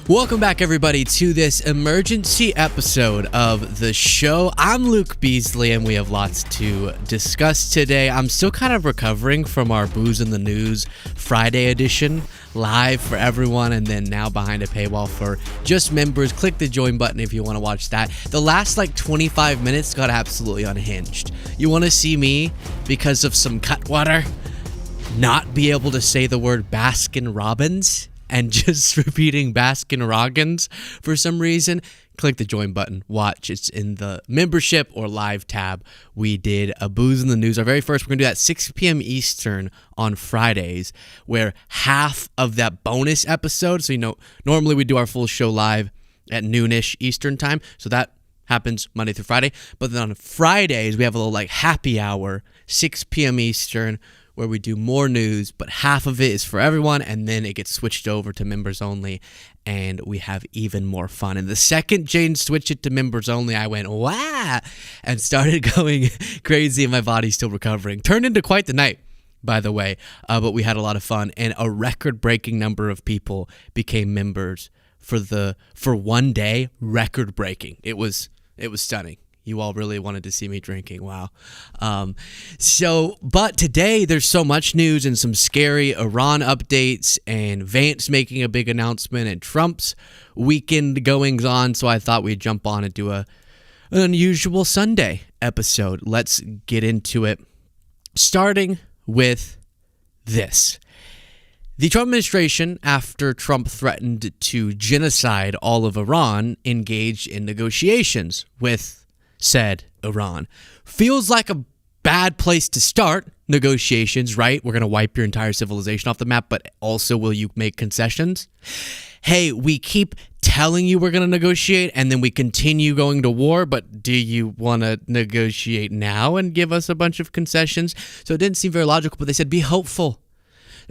Welcome back, everybody, to this emergency episode of the show. I'm Luke Beasley, and we have lots to discuss today. I'm still kind of recovering from our Booze in the News Friday edition, live for everyone, and then now behind a paywall for just members. Click the join button if you want to watch that. The last 25 minutes got absolutely unhinged. You want to see me, because of some cutwater, not be able to say the word Baskin-Robbins and just repeating Baskin-Robbins for some reason? Click the join button. Watch. It's in the membership or live tab. We did a Booze in the News. Our very first, we're going to do that 6 p.m. Eastern on Fridays, where half of that bonus episode, so normally we do our full show live at noonish Eastern time, so that happens Monday through Friday. But then on Fridays, we have a little happy hour, 6 p.m. Eastern, where we do more news, but half of it is for everyone, and then it gets switched over to members only, and we have even more fun. And the second Jane switched it to members only, I went, wow, and started going crazy, and my body's still recovering. Turned into quite the night, by the way, but we had a lot of fun, and a record-breaking number of people became members for one day. Record-breaking. It was stunning. You all really wanted to see me drinking. Wow. But today there's so much news and some scary Iran updates and Vance making a big announcement and Trump's weekend goings on. So I thought we'd jump on and do an unusual Sunday episode. Let's get into it. Starting with this. The Trump administration, after Trump threatened to genocide all of Iran, engaged in negotiations with said Iran. Feels like a bad place to start negotiations, right? We're going to wipe your entire civilization off the map, but also will you make concessions? Hey, we keep telling you we're going to negotiate, and then we continue going to war, but do you want to negotiate now and give us a bunch of concessions? So it didn't seem very logical, but they said be hopeful.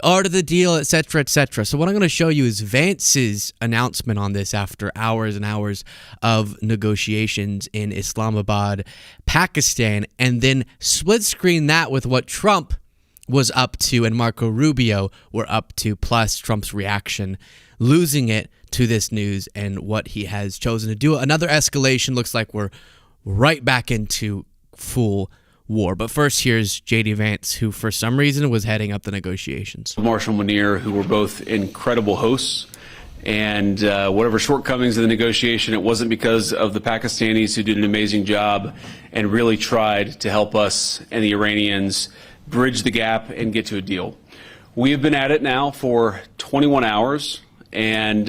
Art of the deal, etc., etc. So what I'm going to show you is Vance's announcement on this after hours and hours of negotiations in Islamabad, Pakistan, and then split screen that with what Trump was up to and Marco Rubio were up to, plus Trump's reaction, losing it to this news and what he has chosen to do. Another escalation. Looks like we're right back into full war. But first, here's J.D. Vance, who for some reason was heading up the negotiations. Marshall Munir, who were both incredible hosts, and whatever shortcomings in the negotiation, it wasn't because of the Pakistanis, who did an amazing job and really tried to help us and the Iranians bridge the gap and get to a deal. We have been at it now for 21 hours, and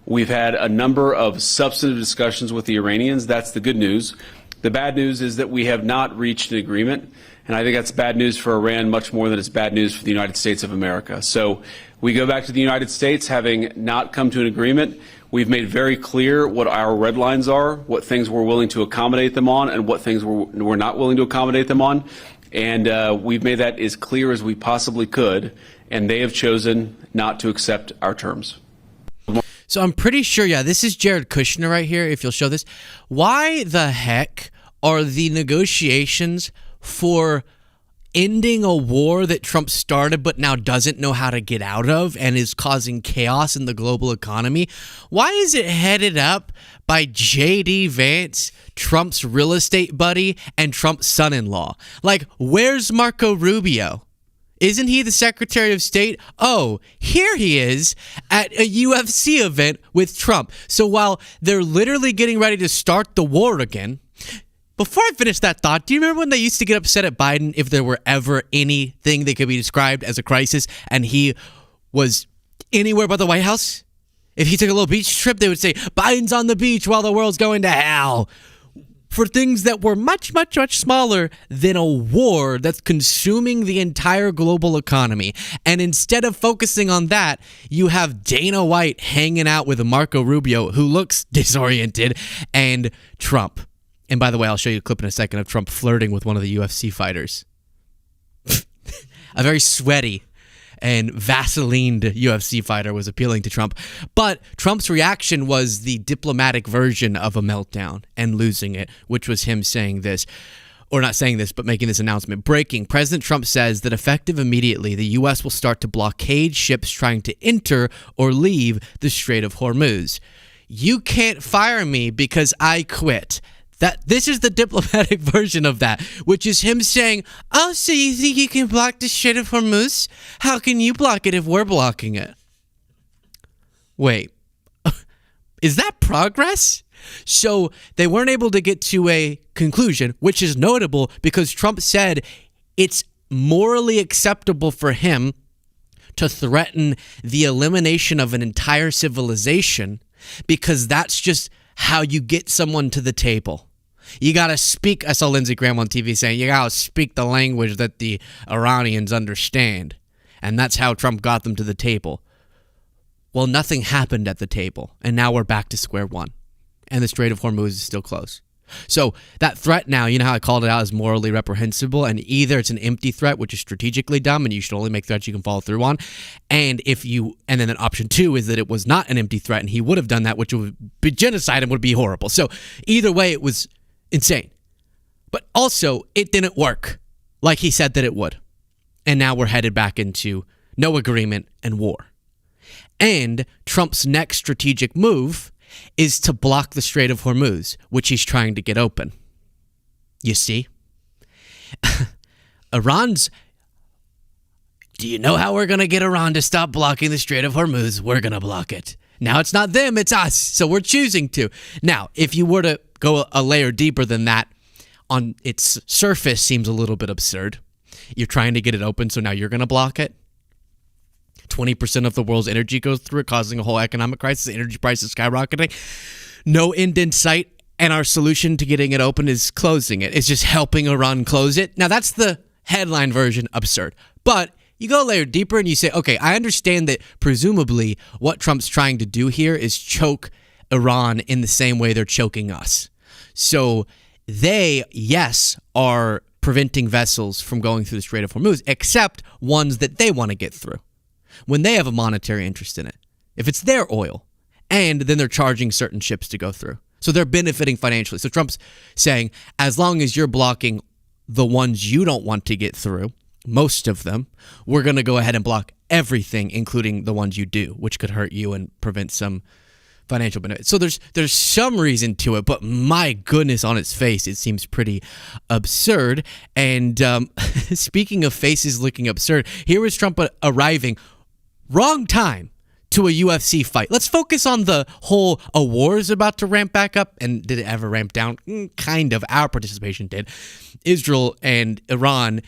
we've had a number of substantive discussions with the Iranians. That's the good news. The bad news is that we have not reached an agreement, and I think that's bad news for Iran much more than it's bad news for the United States of America. So we go back to the United States having not come to an agreement. We've made very clear what our red lines are, what things we're willing to accommodate them on, and what things we're not willing to accommodate them on. And we've made that as clear as we possibly could, and they have chosen not to accept our terms. So I'm pretty sure, this is Jared Kushner right here, if you'll show this. Why the heck are the negotiations for ending a war that Trump started but now doesn't know how to get out of and is causing chaos in the global economy? Why is it headed up by J.D. Vance, Trump's real estate buddy, and Trump's son-in-law? Where's Marco Rubio? Isn't he the Secretary of State? Oh, here he is at a UFC event with Trump. So while they're literally getting ready to start the war again, before I finish that thought, do you remember when they used to get upset at Biden if there were ever anything that could be described as a crisis and he was anywhere but the White House? If he took a little beach trip, they would say, Biden's on the beach while the world's going to hell. For things that were much, much, much smaller than a war that's consuming the entire global economy. And instead of focusing on that, you have Dana White hanging out with Marco Rubio, who looks disoriented, and Trump. And by the way, I'll show you a clip in a second of Trump flirting with one of the UFC fighters. A very sweaty and Vaselined UFC fighter was appealing to Trump. But Trump's reaction was the diplomatic version of a meltdown and losing it, which was him saying this. or not saying this, but making this announcement. Breaking, President Trump says that effective immediately, the U.S. will start to blockade ships trying to enter or leave the Strait of Hormuz. You can't fire me because I quit. This is the diplomatic version of that, which is him saying, oh, so you think you can block the Strait of Hormuz? How can you block it if we're blocking it? Wait, is that progress? So they weren't able to get to a conclusion, which is notable because Trump said it's morally acceptable for him to threaten the elimination of an entire civilization because that's just how you get someone to the table. You got to speak, I saw Lindsey Graham on TV saying, you got to speak the language that the Iranians understand. And that's how Trump got them to the table. Well, nothing happened at the table, and now we're back to square one. And the Strait of Hormuz is still closed. So that threat now, you know how I called it out as morally reprehensible, and either it's an empty threat, which is strategically dumb, and you should only make threats you can follow through on, and then option two is that it was not an empty threat, and he would have done that, which would be genocide and would be horrible. So either way, it was insane. But also, it didn't work like he said that it would. And now we're headed back into no agreement and war. And Trump's next strategic move is to block the Strait of Hormuz, which he's trying to get open. You see? Do you know how we're going to get Iran to stop blocking the Strait of Hormuz? We're going to block it. Now it's not them, it's us. So we're choosing to. Now, if you were to go a layer deeper than that, on its surface seems a little bit absurd. You're trying to get it open, so now you're going to block it. 20% of the world's energy goes through it, causing a whole economic crisis. Energy prices skyrocketing. No end in sight. And our solution to getting it open is closing it. It's just helping Iran close it. Now, that's the headline version, absurd. But you go a layer deeper and you say, okay, I understand that presumably what Trump's trying to do here is choke Iran in the same way they're choking us. So they, yes, are preventing vessels from going through the Strait of Hormuz, except ones that they want to get through, when they have a monetary interest in it, if it's their oil, and then they're charging certain ships to go through. So they're benefiting financially. So Trump's saying, as long as you're blocking the ones you don't want to get through, most of them, we're going to go ahead and block everything, including the ones you do, which could hurt you and prevent some financial benefit. So there's some reason to it, but my goodness, on its face, it seems pretty absurd. And speaking of faces looking absurd, here is Trump arriving wrong time to a UFC fight. Let's focus on the whole, a war is about to ramp back up. And did it ever ramp down? Kind of. Our participation did. Israel and Iran,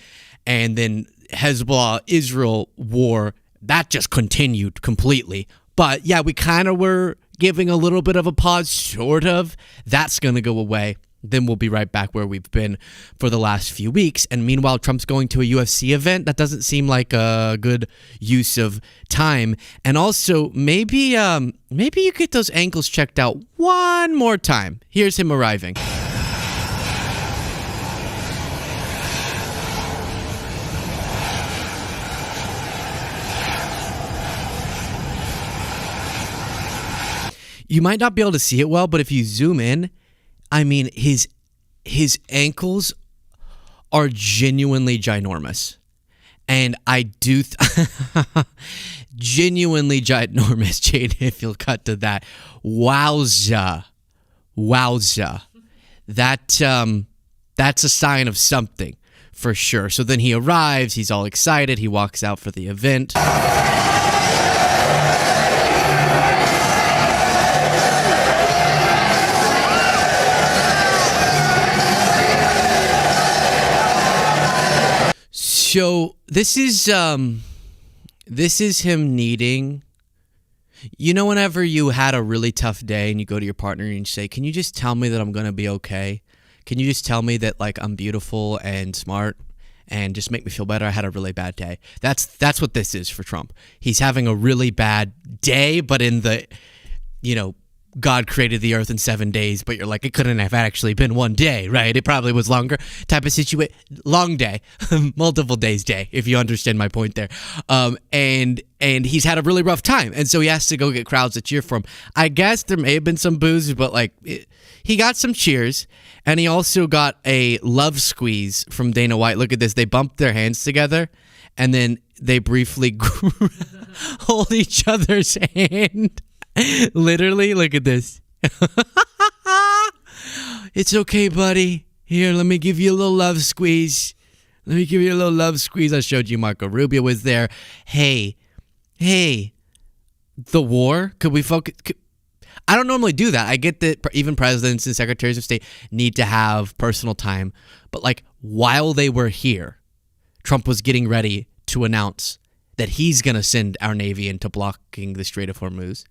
and then Hezbollah, Israel war, that just continued completely. But yeah, we kind of were giving a little bit of a pause, sort of. That's going to go away. Then we'll be right back where we've been for the last few weeks. And meanwhile, Trump's going to a UFC event. That doesn't seem like a good use of time. And also, maybe you get those ankles checked out one more time. Here's him arriving. You might not be able to see it well, but if you zoom in, I mean, his ankles are genuinely ginormous. And I do genuinely ginormous, Jade, if you'll cut to that. Wowza. That's a sign of something, for sure. So then he arrives, he's all excited, he walks out for the event. So this is him needing, whenever you had a really tough day and you go to your partner and you say, can you just tell me that I'm going to be okay? Can you just tell me that I'm beautiful and smart and just make me feel better? I had a really bad day. That's what this is for Trump. He's having a really bad day, but in the, God created the earth in 7 days, but you're like, it couldn't have actually been one day, right? It probably was longer type of situation. Long day, multiple days day, if you understand my point there. And he's had a really rough time. And so he has to go get crowds to cheer for him. I guess there may have been some boos, but like he got some cheers, and he also got a love squeeze from Dana White. Look at this. They bumped their hands together, and then they briefly hold each other's hand. Literally, look at this. It's okay, buddy. Here, let me give you a little love squeeze. I showed you Marco Rubio was there. Hey, the war? Could we focus? I don't normally do that. I get that even presidents and secretaries of state need to have personal time. But like while they were here, Trump was getting ready to announce that he's going to send our Navy into blocking the Strait of Hormuz,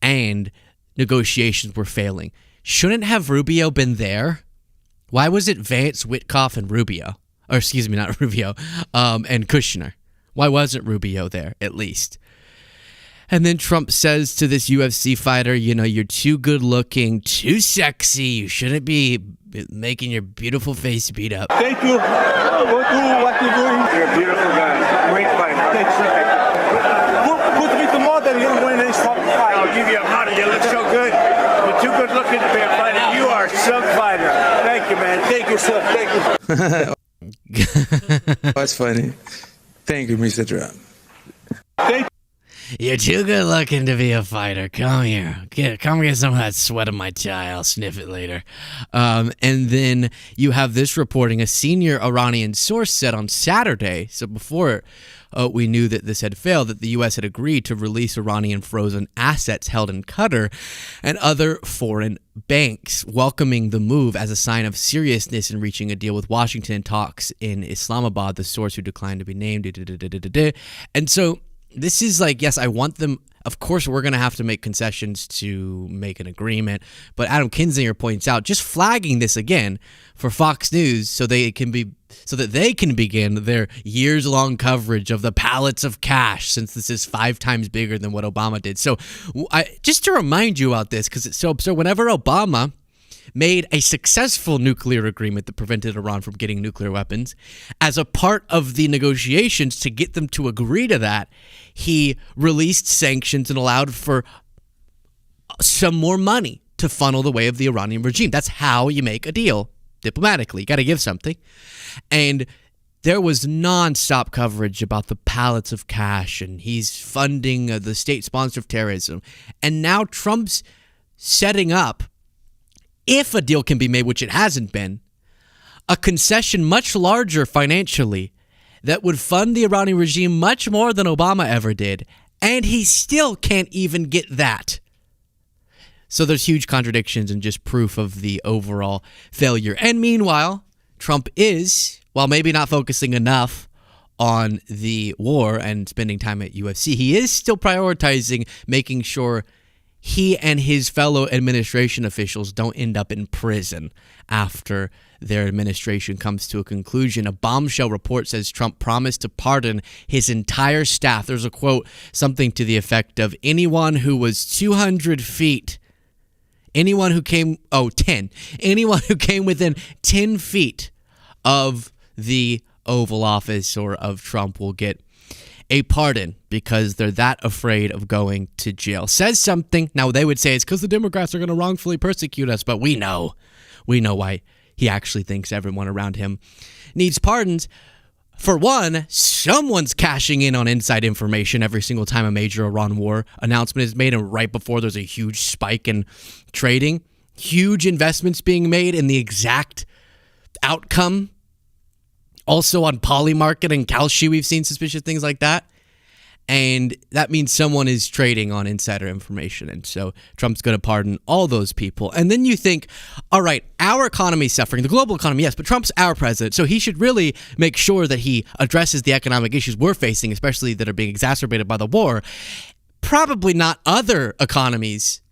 and negotiations were failing. Shouldn't have Rubio been there? Why was it Vance, Witkoff, and Rubio? Or excuse me, not Rubio, and Kushner? Why wasn't Rubio there, at least? And then Trump says to this UFC fighter, you know, you're too good looking, too sexy. You shouldn't be making your beautiful face beat up. Thank you. What you're doing. You're a beautiful guy. Great fighter. Thanks. Put me to model. You'll win this fight. I'll give you a model. You look so good. You're too good looking to be a fighter. You are some fighter. Thank you, man. Thank you, sir. Thank you. That's funny. Thank you, Mr. Trump. Thank you. You're too good looking to be a fighter. Come here. Come get some of that sweat on my tie. I'll sniff it later. And then you have this reporting. A senior Iranian source said on Saturday, so before we knew that this had failed, that the U.S. had agreed to release Iranian frozen assets held in Qatar and other foreign banks, welcoming the move as a sign of seriousness in reaching a deal with Washington. Talks in Islamabad, the source who declined to be named. And so this is like, yes, I want them. Of course, we're going to have to make concessions to make an agreement. But Adam Kinzinger points out, just flagging this again for Fox News so that they can begin their years-long coverage of the pallets of cash, since this is 5 times bigger than what Obama did. So just to remind you about this, because it's so absurd, whenever Obama made a successful nuclear agreement that prevented Iran from getting nuclear weapons, as a part of the negotiations to get them to agree to that, he released sanctions and allowed for some more money to funnel the way of the Iranian regime. That's how you make a deal diplomatically. You got to give something. And there was nonstop coverage about the pallets of cash, and he's funding the state sponsor of terrorism. And now Trump's setting up, if a deal can be made, which it hasn't been, a concession much larger financially that would fund the Iranian regime much more than Obama ever did, and he still can't even get that. So there's huge contradictions and just proof of the overall failure. And meanwhile, Trump is, while maybe not focusing enough on the war and spending time at UFC, he is still prioritizing making sure he and his fellow administration officials don't end up in prison after their administration comes to a conclusion. A bombshell report says Trump promised to pardon his entire staff. There's a quote, something to the effect of, anyone who was 200 feet, anyone who came within 10 feet of the Oval Office or of Trump will get a pardon because they're that afraid of going to jail. Says something. Now, they would say it's because the Democrats are going to wrongfully persecute us, but we know why he actually thinks everyone around him needs pardons. For one, someone's cashing in on inside information every single time a major Iran war announcement is made, and right before there's a huge spike in trading, huge investments being made in the exact outcome. Also on Polymarket and Kalshi, we've seen suspicious things like that. And that means someone is trading on insider information. And so Trump's going to pardon all those people. And then you think, all right, our economy is suffering. The global economy, yes, but Trump's our president. So he should really make sure that he addresses the economic issues we're facing, especially that are being exacerbated by the war. Probably not other economies.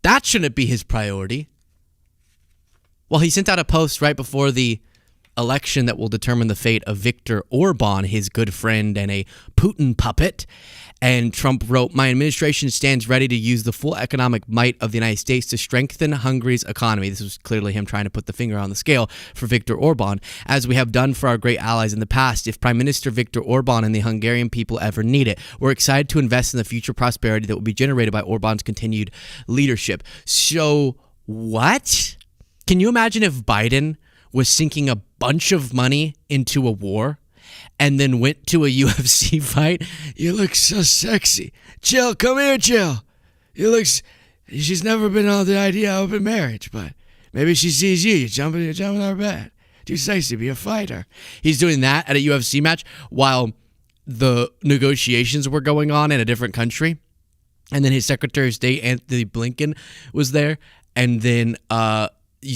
That shouldn't be his priority. Well, he sent out a post right before the election that will determine the fate of Viktor Orban, his good friend and a Putin puppet. And Trump wrote, "My administration stands ready to use the full economic might of the United States to strengthen Hungary's economy." This was clearly him trying to put the finger on the scale for Viktor Orban, "as we have done for our great allies in the past. If Prime Minister Viktor Orban and the Hungarian people ever need it, we're excited to invest in the future prosperity that will be generated by Orban's continued leadership." So what? Can you imagine if Biden was sinking a bunch of money into a war and then went to a UFC fight? "You look so sexy. Jill, come here, Jill. She's never been on the idea of open marriage, but maybe she sees you. You're jumping on her bed. Too sexy to be a fighter." He's doing that at a UFC match while the negotiations were going on in a different country. And then his Secretary of State, Anthony Blinken, was there. And then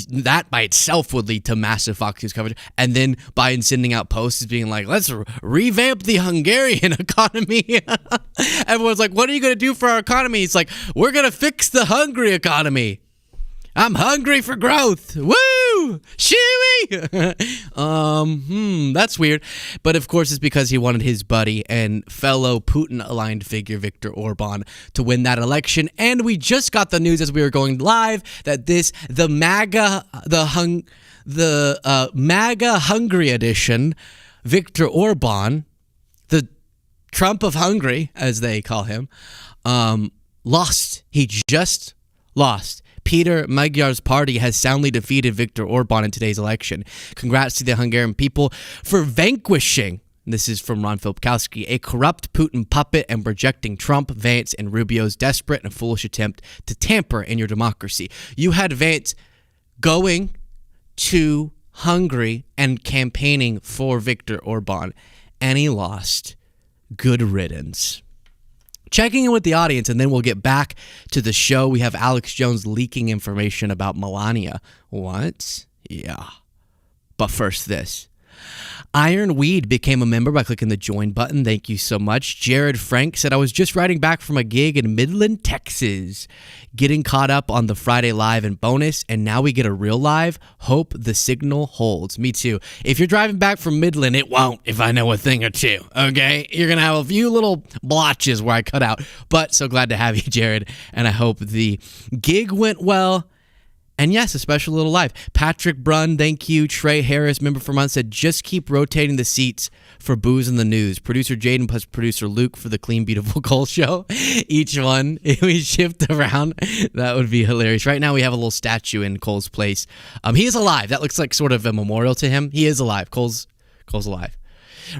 that by itself would lead to massive Fox News coverage. And then Biden sending out posts being like, "Let's revamp the Hungarian economy." Everyone's like, "What are you going to do for our economy?" He's like, "We're going to fix the Hungary economy. I'm hungry for growth. Woo! Shooey!" That's weird. But of course, it's because he wanted his buddy and fellow Putin-aligned figure Viktor Orban to win that election. And we just got the news as we were going live that the MAGA Hungary edition, Viktor Orban, the Trump of Hungary, as they call him, lost. He just lost. Peter Magyar's party has soundly defeated Viktor Orban in today's election. Congrats to the Hungarian people for vanquishing, this is from Ron Filipkowski, a corrupt Putin puppet and rejecting Trump, Vance, and Rubio's desperate and foolish attempt to tamper in your democracy. You had Vance going to Hungary and campaigning for Viktor Orban, and he lost. Good riddance. Checking in with the audience, and then we'll get back to the show. We have Alex Jones leaking information about Melania. What? Yeah. But first, this. Iron Weed became a member by clicking the join button. Thank you so much. Jared Frank said, "I was just riding back from a gig in Midland, Texas. Getting caught up on the Friday live and bonus, and now we get a real live. Hope the signal holds." Me too. If you're driving back from Midland, it won't, if I know a thing or two, okay? You're going to have a few little blotches where I cut out. But so glad to have you, Jared, and I hope the gig went well. And yes, a special little live. Patrick Brunn, thank you. Trey Harris, member for month, said, "Just keep rotating the seats for Booze in the News. Producer Jaden plus producer Luke for the Clean Beautiful Cole show." Each one, if we shift around, that would be hilarious. Right now we have a little statue in Cole's place. He is alive. That looks like sort of a memorial to him. He is alive. Cole's alive.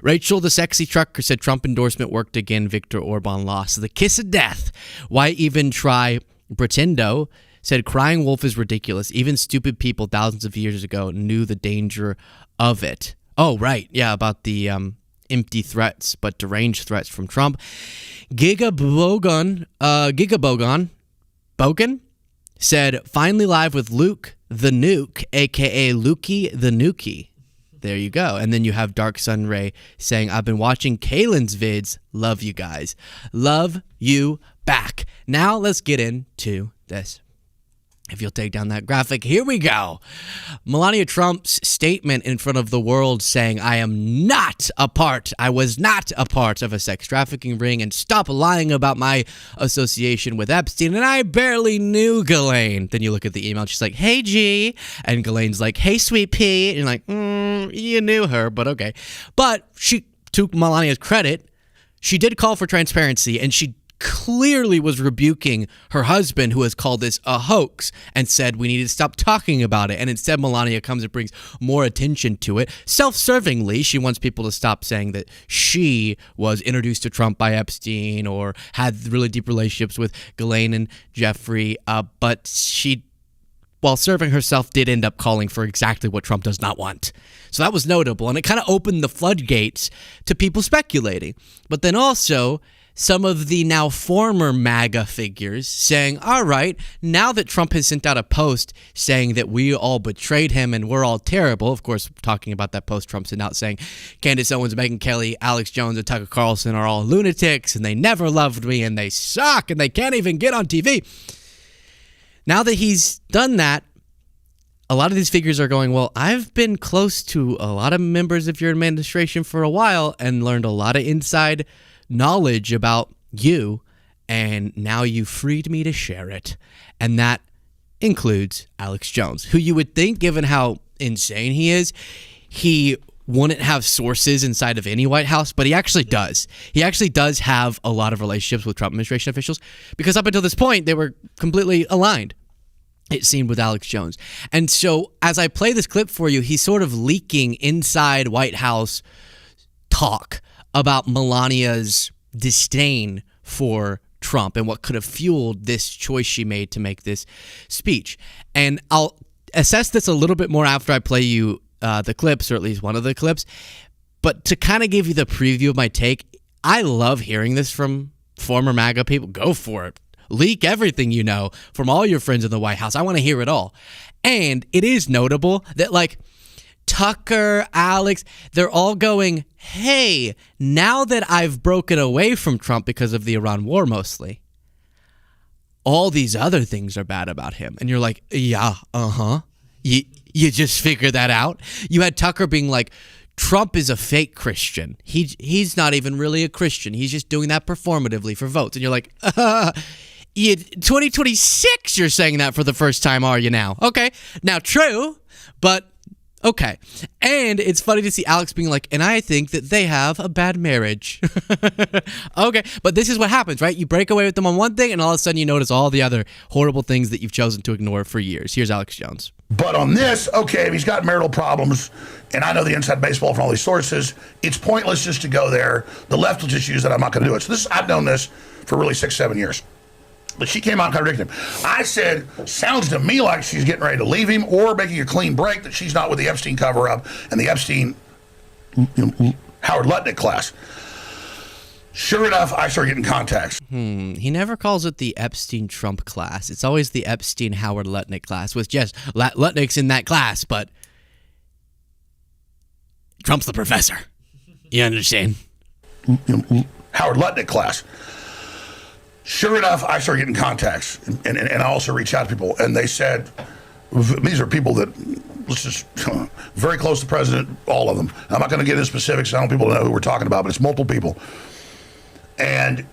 Rachel, the sexy trucker, said, "Trump endorsement worked again. Viktor Orban lost. The kiss of death. Why even try pretendo?" Said, "Crying wolf is ridiculous. Even stupid people thousands of years ago knew the danger of it." Oh, right. Yeah, about the empty threats, but deranged threats from Trump. Gigabogan said, "Finally live with Luke the Nuke, a.k.a. Lukey the Nukie." There you go. And then you have Dark Sun Ray saying, "I've been watching Kaylin's vids. Love you guys. Love you back." Now let's get into this. If you'll take down that graphic, here we go. Melania Trump's statement in front of the world saying, I was not a part of a sex trafficking ring, and stop lying about my association with Epstein, and I barely knew Ghislaine. Then you look at the email, she's like, "Hey, G," and Ghislaine's like, "Hey, sweet pea," and you're like, you knew her, but okay. But she, to Melania's credit, she did call for transparency, and she clearly was rebuking her husband, who has called this a hoax, and said we need to stop talking about it. And instead, Melania comes and brings more attention to it. Self-servingly, she wants people to stop saying that she was introduced to Trump by Epstein or had really deep relationships with Ghislaine and Jeffrey. But she, while serving herself, did end up calling for exactly what Trump does not want. So that was notable, and it kind of opened the floodgates to people speculating. But then also, some of the now former MAGA figures saying, all right, now that Trump has sent out a post saying that we all betrayed him and we're all terrible, of course, talking about that post Trump sent out saying Candace Owens, Megyn Kelly, Alex Jones, and Tucker Carlson are all lunatics and they never loved me and they suck and they can't even get on TV. Now that he's done that, a lot of these figures are going, well, I've been close to a lot of members of your administration for a while and learned a lot of inside knowledge about you, and now you freed me to share it. And that includes Alex Jones, who you would think, given how insane he is, he wouldn't have sources inside of any White House, but he actually does. He actually does have a lot of relationships with Trump administration officials, because up until this point, they were completely aligned, it seemed, with Alex Jones. And so as I play this clip for you, he's sort of leaking inside White House talk about Melania's disdain for Trump and what could have fueled this choice she made to make this speech. And I'll assess this a little bit more after I play you the clips, or at least one of the clips. But to kind of give you the preview of my take, I love hearing this from former MAGA people. Go for it. Leak everything you know from all your friends in the White House. I want to hear it all. And it is notable that, like, Tucker, Alex, they're all going, hey, now that I've broken away from Trump because of the Iran war mostly, all these other things are bad about him. And you're like, yeah, You just figured that out? You had Tucker being like, Trump is a fake Christian. He's not even really a Christian. He's just doing that performatively for votes. And you're like, 2026 you're saying that for the first time, are you now? Okay. Now, true, but okay. And it's funny to see Alex being like, and I think that they have a bad marriage. Okay. But this is what happens, right? You break away with them on one thing, and all of a sudden you notice all the other horrible things that you've chosen to ignore for years. Here's Alex Jones. But on this, okay, if he's got marital problems, and I know the inside baseball from all these sources, it's pointless just to go there. The left will just use that. I'm not going to do it. So this, I've known this for really 6-7 years. But she came out and contradicted him. I said, sounds to me like she's getting ready to leave him or making a clean break, that she's not with the Epstein cover-up and the Epstein Howard Lutnick class. Sure enough, I started getting contacts. He never calls it the Epstein-Trump class. It's always the Epstein-Howard Lutnick class, with yes, Lutnick's in that class, but Trump's the professor. You understand? Howard Lutnick class. Sure enough, I started getting contacts, and I also reached out to people, and they said, these are people that, let's just, very close to the president, all of them. I'm not going to get into specifics. I don't want people to know who we're talking about, but it's multiple people. And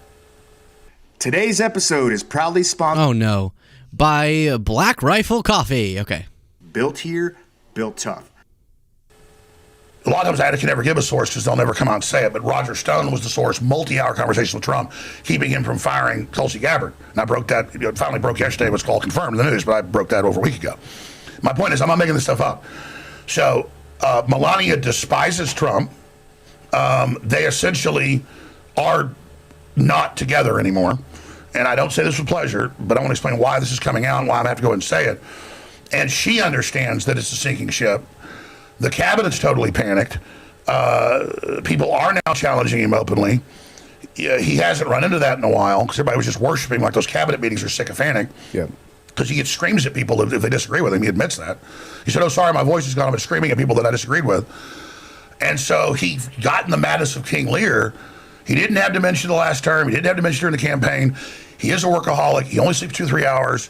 today's episode is proudly sponsored. Oh, no. By Black Rifle Coffee. Okay. Built here, built tough. A lot of times I can never give a source because they'll never come out and say it, but Roger Stone was the source, multi-hour conversation with Trump, keeping him from firing Tulsi Gabbard. And I broke that, it finally broke yesterday, what's called confirmed in the news, but I broke that over a week ago. My point is, I'm not making this stuff up. So Melania despises Trump. They essentially are not together anymore. And I don't say this with pleasure, but I want to explain why this is coming out and why I have to go ahead and say it. And she understands that it's a sinking ship. The cabinet's totally panicked. People are now challenging him openly. He hasn't run into that in a while because everybody was just worshiping, like those cabinet meetings are sycophantic. Yeah. Because he gets screams at people if they disagree with him. He admits that. He said, oh, sorry, my voice is gone. I've been screaming at people that I disagreed with. And so he got in the madness of King Lear. He didn't have dementia the last term. He didn't have dementia during the campaign. He is a workaholic. He only sleeps 2-3 hours.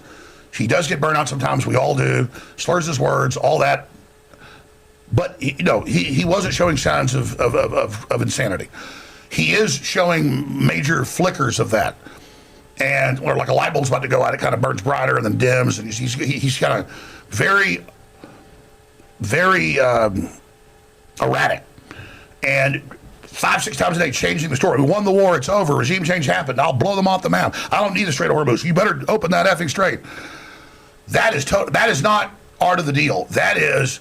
He does get burnt out sometimes. We all do. Slurs his words, all that. But he wasn't showing signs of insanity. He is showing major flickers of that, and or like a light bulb's about to go out, it kind of burns brighter and then dims, and he's kind of very, very erratic, and 5-6 times a day changing the story. We won the war. It's over. Regime change happened. I'll blow them off the map. I don't need a straight Hormuz. You better open that effing straight. That is not art of the deal. That is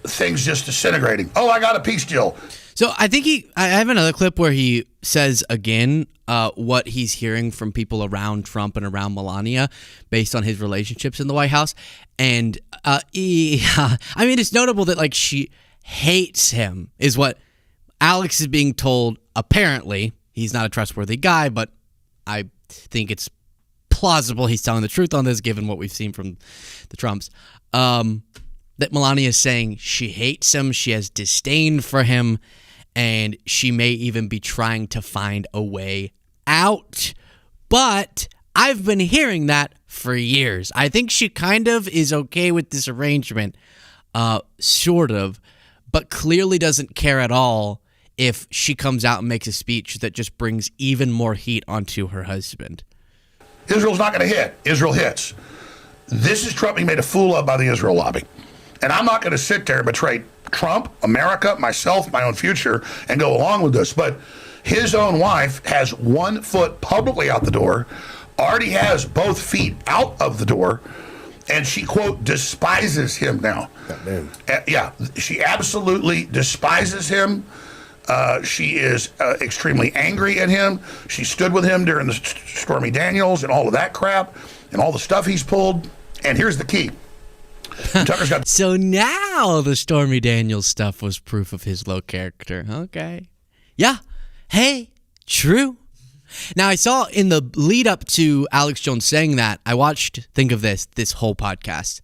things just disintegrating. Oh, I got a peace deal. So I think I have another clip where he says again what he's hearing from people around Trump and around Melania based on his relationships in the White House. And I mean, it's notable that like she hates him is what Alex is being told. Apparently, he's not a trustworthy guy, but I think it's plausible he's telling the truth on this given what we've seen from the Trumps. That Melania is saying she hates him, she has disdain for him, and she may even be trying to find a way out. But I've been hearing that for years. I think she kind of is okay with this arrangement, sort of, but clearly doesn't care at all if she comes out and makes a speech that just brings even more heat onto her husband. Israel's not going to hit. Israel hits. This is Trump being made a fool of by the Israel lobby. And I'm not going to sit there and betray Trump, America, myself, my own future, and go along with this. But his own wife has 1 foot publicly out the door, already has both feet out of the door, and she, quote, despises him now. Yeah, she absolutely despises him. She is extremely angry at him. She stood with him during the Stormy Daniels and all of that crap and all the stuff he's pulled. And here's the key. Tucker's got. So now the Stormy Daniels stuff was proof of his low character. Okay. Yeah. Hey, true. Now, I saw in the lead up to Alex Jones saying that, I watched, think of this whole podcast.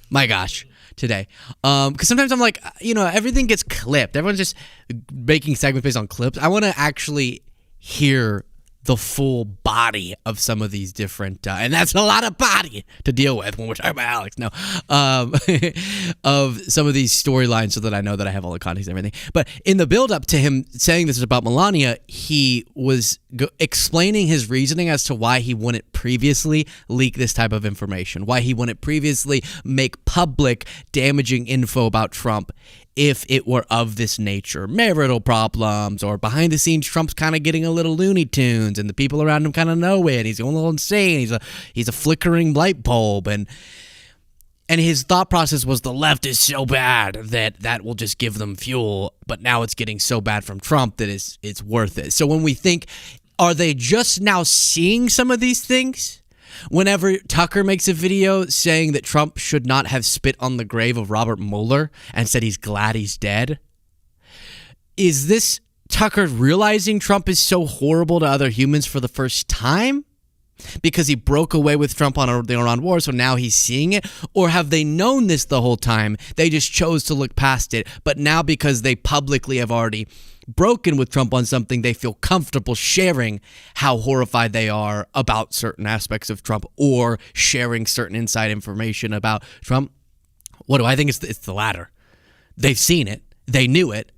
My gosh, today. Because sometimes I'm like, everything gets clipped. Everyone's just making segments based on clips. I want to actually hear the full body of some of these different, and that's a lot of body to deal with when we're talking about Alex. No, of some of these storylines, so that I know that I have all the context and everything. But in the build up to him saying this is about Melania, he was explaining his reasoning as to why he wouldn't previously leak this type of information, why he wouldn't previously make public damaging info about Trump if it were of this nature, marital problems, or behind the scenes Trump's kind of getting a little Looney Tunes and the people around him kind of know it. He's going a little insane. He's a flickering light bulb, and his thought process was the left is so bad that will just give them fuel, but now it's getting so bad from Trump that it's worth it. So when we think, are they just now seeing some of these things? Whenever Tucker makes a video saying that Trump should not have spit on the grave of Robert Mueller and said he's glad he's dead, is this Tucker realizing Trump is so horrible to other humans for the first time because he broke away with Trump on the Iran war, so now he's seeing it? Or have they known this the whole time? They just chose to look past it, but now because they publicly have already broken with Trump on something, they feel comfortable sharing how horrified they are about certain aspects of Trump or sharing certain inside information about Trump. What do I think? It's the latter. They've seen it. They knew it.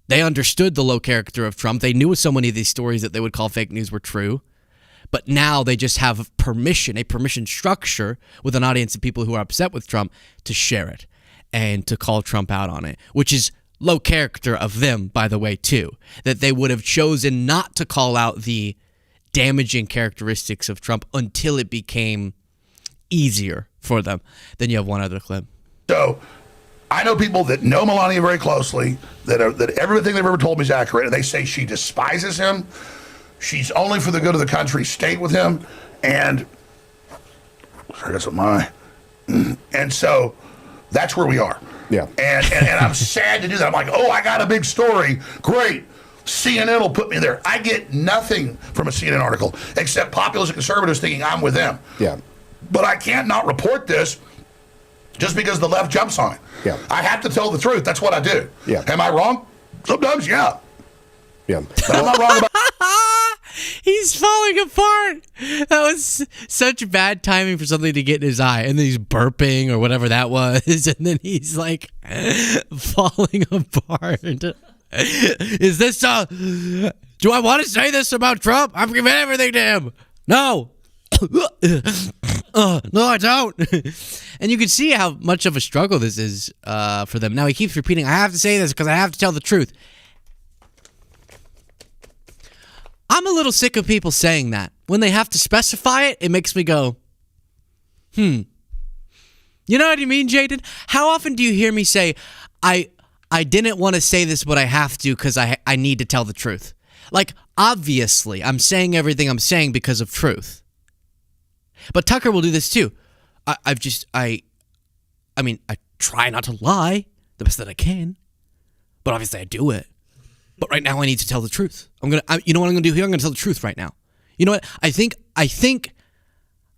They understood the low character of Trump. They knew so many of these stories that they would call fake news were true. But now they just have a permission structure with an audience of people who are upset with Trump to share it and to call Trump out on it, which is low character of them, by the way, too, that they would have chosen not to call out the damaging characteristics of Trump until it became easier for them. Then you have one other clip. So I know people that know Melania very closely, that everything they've ever told me is accurate, and they say she despises him. She's only for the good of the country, stayed with him, and sorry, that's my. And so that's where we are. Yeah. And I'm sad to do that. I'm like, oh, I got a big story. Great. CNN will put me there. I get nothing from a CNN article except populist and conservatives thinking I'm with them. Yeah. But I can't not report this just because the left jumps on it. Yeah. I have to tell the truth. That's what I do. Yeah. Am I wrong? Sometimes, yeah. Yeah. But I'm not wrong about He's falling apart. That was such bad timing for something to get in his eye. And then he's burping or whatever that was. And then he's like falling apart. Is this do I want to say this about Trump? I'm giving everything to him. No. No, I don't. And you can see how much of a struggle this is for them. Now he keeps repeating, I have to say this because I have to tell the truth. I'm a little sick of people saying that. When they have to specify it, it makes me go, You know what I mean, Jaden? How often do you hear me say, I didn't want to say this, but I have to because I need to tell the truth? Like, obviously, I'm saying everything I'm saying because of truth. But Tucker will do this too. I try not to lie the best that I can, but obviously I do it. But right now I need to tell the truth. You know what I'm going to do here? I'm going to tell the truth right now. You know what? I think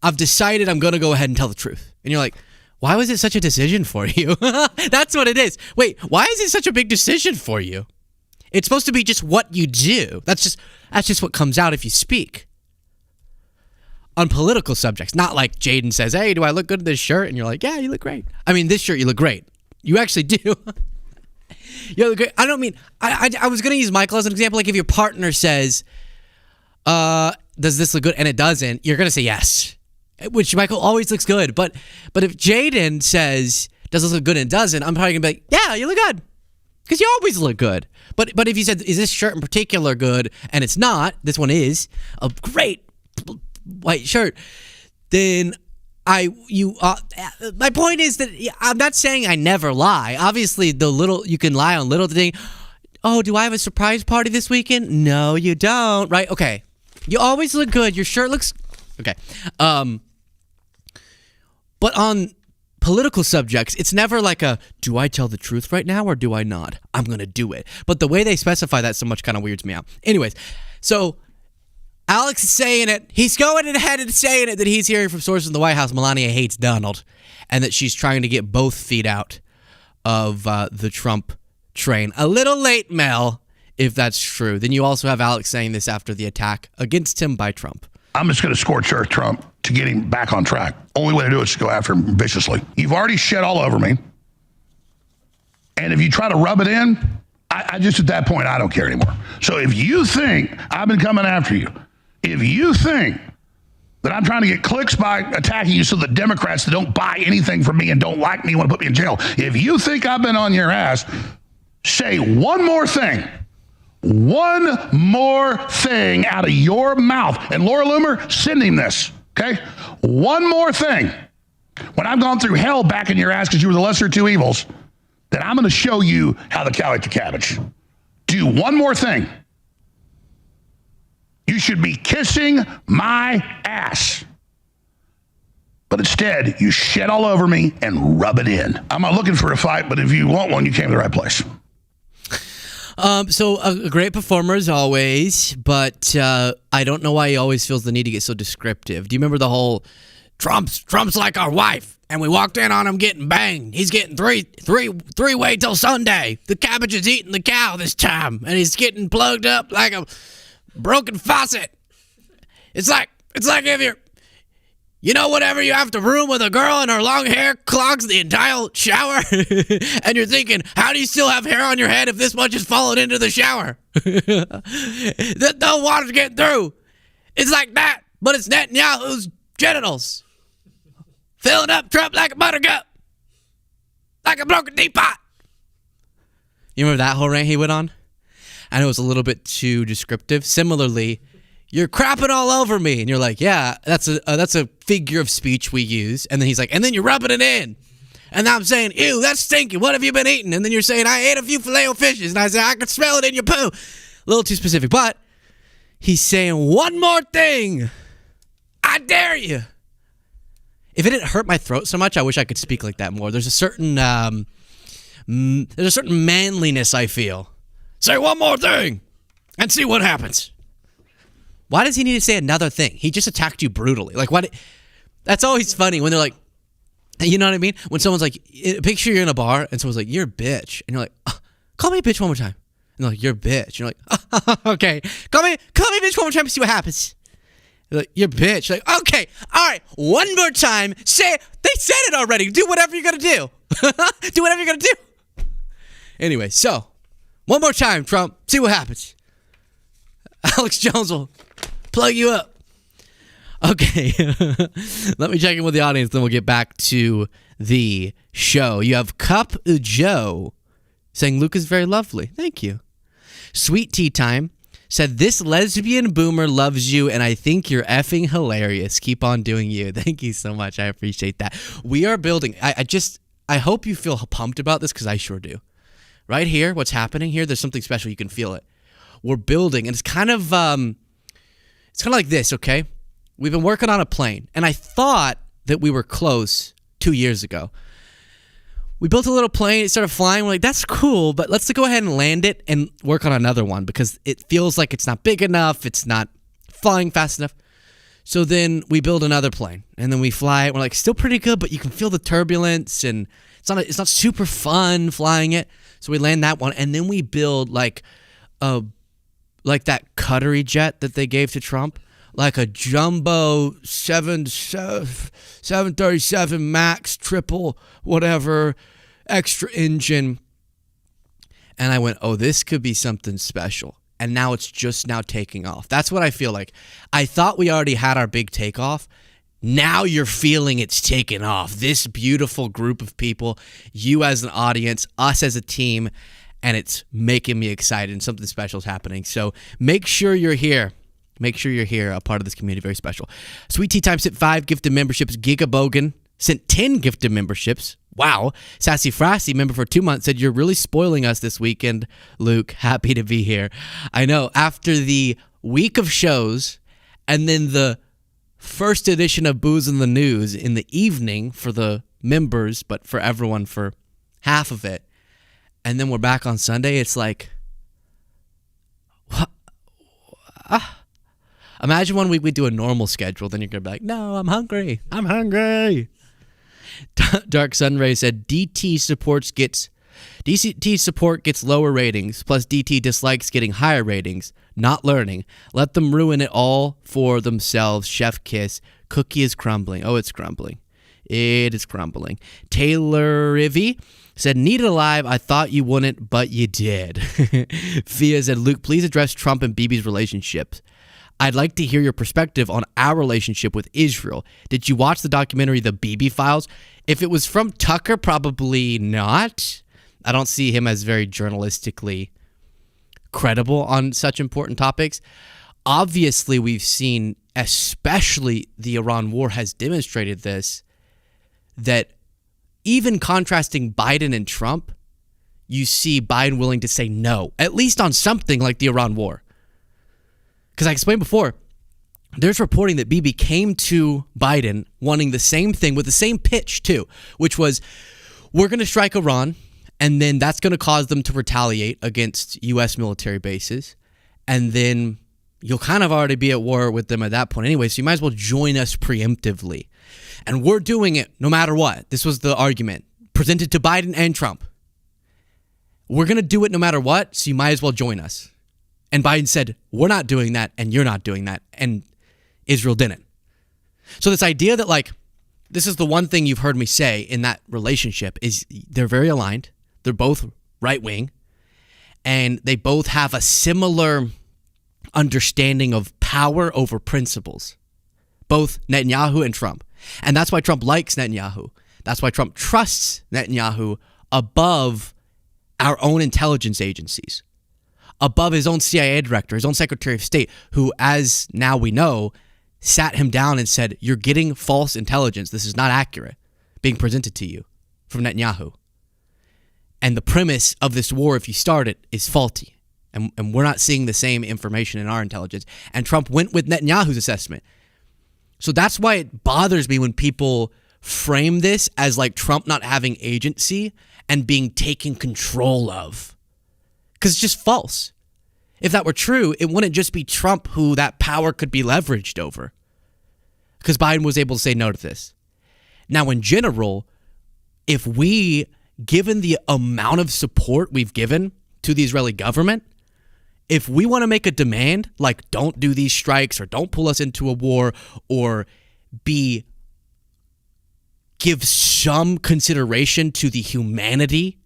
I've decided I'm going to go ahead and tell the truth. And you're like, why was it such a decision for you? That's what it is. Wait, why is it such a big decision for you? It's supposed to be just what you do. That's just what comes out if you speak. on political subjects, not like Jaden says, hey, do I look good in this shirt? And you're like, yeah, you look great. I mean, this shirt, you look great. You actually do. You look great. I don't mean, I was going to use Michael as an example. Like if your partner says, does this look good? And it doesn't, you're going to say yes, which Michael always looks good. But if Jaden says, does this look good and it doesn't, I'm probably going to be like, yeah, you look good. Because you always look good. But if you said, is this shirt in particular good? And it's not, this one is a great white shirt, then my point is that I'm not saying I never lie. Obviously, you can lie on little things. Oh, do I have a surprise party this weekend? No, you don't, right? Okay. You always look good. Your shirt looks okay. But on political subjects, it's never like do I tell the truth right now or do I not? I'm going to do it. But the way they specify that so much kind of weirds me out. Anyways, so Alex is saying it. He's going ahead and saying it that he's hearing from sources in the White House Melania hates Donald and that she's trying to get both feet out of the Trump train. A little late, Mel, if that's true. Then you also have Alex saying this after the attack against him by Trump. I'm just going to scorch earth Trump to get him back on track. Only way to do it is to go after him viciously. You've already shed all over me. And if you try to rub it in, I just at that point, I don't care anymore. So if you think I've been coming after you, if you think that I'm trying to get clicks by attacking you so the Democrats that don't buy anything from me and don't like me want to put me in jail, if you think I've been on your ass, say one more thing. One more thing out of your mouth. And Laura Loomer, send him this, okay? One more thing. When I've gone through hell back in your ass because you were the lesser of two evils, then I'm going to show you how to cow eat the cabbage. Do one more thing. You should be kissing my ass. But instead, you shit all over me and rub it in. I'm not looking for a fight, but if you want one, you came to the right place. So a great performer as always, but I don't know why he always feels the need to get so descriptive. Do you remember the whole Trump's like our wife, and we walked in on him getting banged. He's getting three way till Sunday. The cabbage is eating the cow this time, and he's getting plugged up like a broken faucet. It's like if you're, whatever, you have to room with a girl and her long hair clogs the entire shower, and you're thinking, how do you still have hair on your head if this much is falling into the shower? No water's getting through. It's like that, but it's Netanyahu's genitals. Filling up Trump like a buttercup. Like a broken teapot. You remember that whole rant he went on? I know it was a little bit too descriptive. Similarly, you're crapping all over me. And you're like, yeah, that's a figure of speech we use. And then he's like, and then you're rubbing it in. And I'm saying, ew, that's stinky. What have you been eating? And then you're saying, I ate a few filet-o-fishes. And I said, I could smell it in your poo. A little too specific. But he's saying one more thing. I dare you. If it didn't hurt my throat so much, I wish I could speak like that more. There's a certain manliness I feel. Say one more thing and see what happens. Why does he need to say another thing? He just attacked you brutally. Like, what? That's always funny when they're like, you know what I mean? When someone's like, picture you're in a bar and someone's like, you're a bitch. And you're like, oh, call me a bitch one more time. And they're like, you're a bitch. And you're like, oh, okay. Call me a bitch one more time and see what happens. They're like, you're a bitch. You're like, okay. All right. One more time. Say it. They said it already. Do whatever you're going to do. Do whatever you're going to do. Anyway, so one more time, Trump. See what happens. Alex Jones will plug you up. Okay. Let me check in with the audience, then we'll get back to the show. You have Cup Joe saying Luke is very lovely. Thank you. Sweet Tea Time said, this lesbian boomer loves you, and I think you're effing hilarious. Keep on doing you. Thank you so much. I appreciate that. We are building. I hope you feel pumped about this, because I sure do. Right here, what's happening here, there's something special. You can feel it. We're building, and it's kind of like this, okay? We've been working on a plane, and I thought that we were close 2 years ago. We built a little plane, it started flying, we're like, that's cool, but let's go ahead and land it and work on another one, because it feels like it's not big enough, it's not flying fast enough. So then we build another plane, and then we fly it, we're like, still pretty good, but you can feel the turbulence, and it's not super fun flying it. So we land that one, and then we build like that Qatari jet that they gave to Trump, like a jumbo 737 Max triple whatever extra engine. And I went, oh, this could be something special. And now it's just now taking off. That's what I feel like. I thought we already had our big takeoff. Now you're feeling it's taken off. This beautiful group of people, you as an audience, us as a team, and it's making me excited and something special is happening. So make sure you're here. Make sure you're here, a part of this community, very special. Sweet Tea Time sent 5 gifted memberships. Gigabogan sent 10 gifted memberships. Wow. Sassy Frosty, member for 2 months, said, you're really spoiling us this weekend, Luke. Happy to be here. I know, after the week of shows and then the first edition of Booze in the News in the evening for the members, but for everyone for half of it. And then we're back on Sunday. It's like, what? Imagine 1 week we do a normal schedule. Then you're going to be like, no, I'm hungry. I'm hungry. Dark Sunray said, DT support gets lower ratings, plus DT dislikes getting higher ratings. Not learning. Let them ruin it all for themselves. Chef kiss. Cookie is crumbling. Oh, it's crumbling. It is crumbling. Taylor Ivy said, needed alive. I thought you wouldn't, but you did. Fia said, Luke, please address Trump and Bibi's relationships. I'd like to hear your perspective on our relationship with Israel. Did you watch the documentary, The Bibi Files? If it was from Tucker, probably not. I don't see him as very journalistically credible on such important topics. Obviously, we've seen, especially the Iran war has demonstrated this, that even contrasting Biden and Trump, you see Biden willing to say no, at least on something like the Iran war. Because I explained before, there's reporting that Bibi came to Biden wanting the same thing with the same pitch too, which was, we're going to strike Iran, and then that's going to cause them to retaliate against U.S. military bases. And then you'll kind of already be at war with them at that point anyway, so you might as well join us preemptively. And we're doing it no matter what. This was the argument presented to Biden and Trump. We're going to do it no matter what, so you might as well join us. And Biden said, we're not doing that, and you're not doing that. And Israel didn't. So this idea that, like, this is the one thing you've heard me say in that relationship is they're very aligned. They're both right-wing. And they both have a similar understanding of power over principles. Both Netanyahu and Trump. And that's why Trump likes Netanyahu. That's why Trump trusts Netanyahu above our own intelligence agencies, above his own CIA director, his own Secretary of State, who, as now we know, sat him down and said, you're getting false intelligence. This is not accurate being presented to you from Netanyahu. And the premise of this war, if you start it, is faulty. And we're not seeing the same information in our intelligence. And Trump went with Netanyahu's assessment. So that's why it bothers me when people frame this as like Trump not having agency and being taken control of. Because it's just false. If that were true, it wouldn't just be Trump who that power could be leveraged over. Because Biden was able to say no to this. Now, in general, if we, given the amount of support we've given to the Israeli government, if we want to make a demand like don't do these strikes or don't pull us into a war or give some consideration to the humanity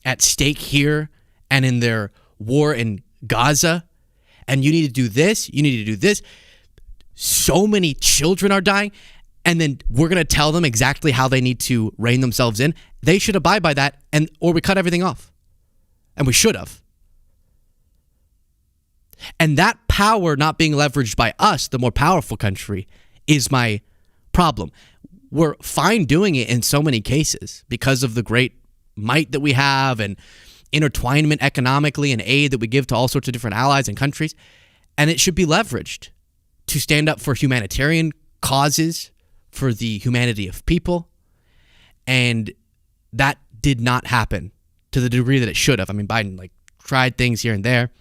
at stake here and in their war in Gaza, and you need to do this, you need to do this. So many children are dying, and then we're going to tell them exactly how they need to rein themselves in. They should abide by that, or we cut everything off. And we should have. And that power not being leveraged by us, the more powerful country, is my problem. We're fine doing it in so many cases because of the great might that we have and intertwinement economically and aid that we give to all sorts of different allies and countries. And it should be leveraged to stand up for humanitarian causes, for the humanity of people. And that did not happen to the degree that it should have. I mean, Biden tried things here and there,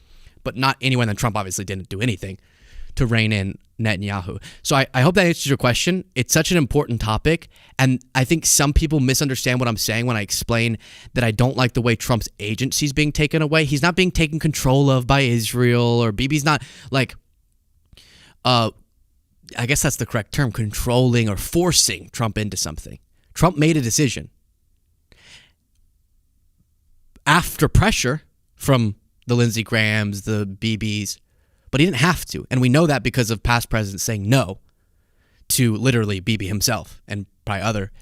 but not anyone. And Trump obviously didn't do anything to rein in Netanyahu. So I hope that answers your question. It's such an important topic. And I think some people misunderstand what I'm saying when I explain that I don't like the way Trump's agency is being taken away. He's not being taken control of by Israel, or Bibi's not I guess that's the correct term, controlling or forcing Trump into something. Trump made a decision after pressure from the Lindsey Grahams, the BBs, but he didn't have to. And we know that because of past presidents saying no to literally Bibi himself and probably other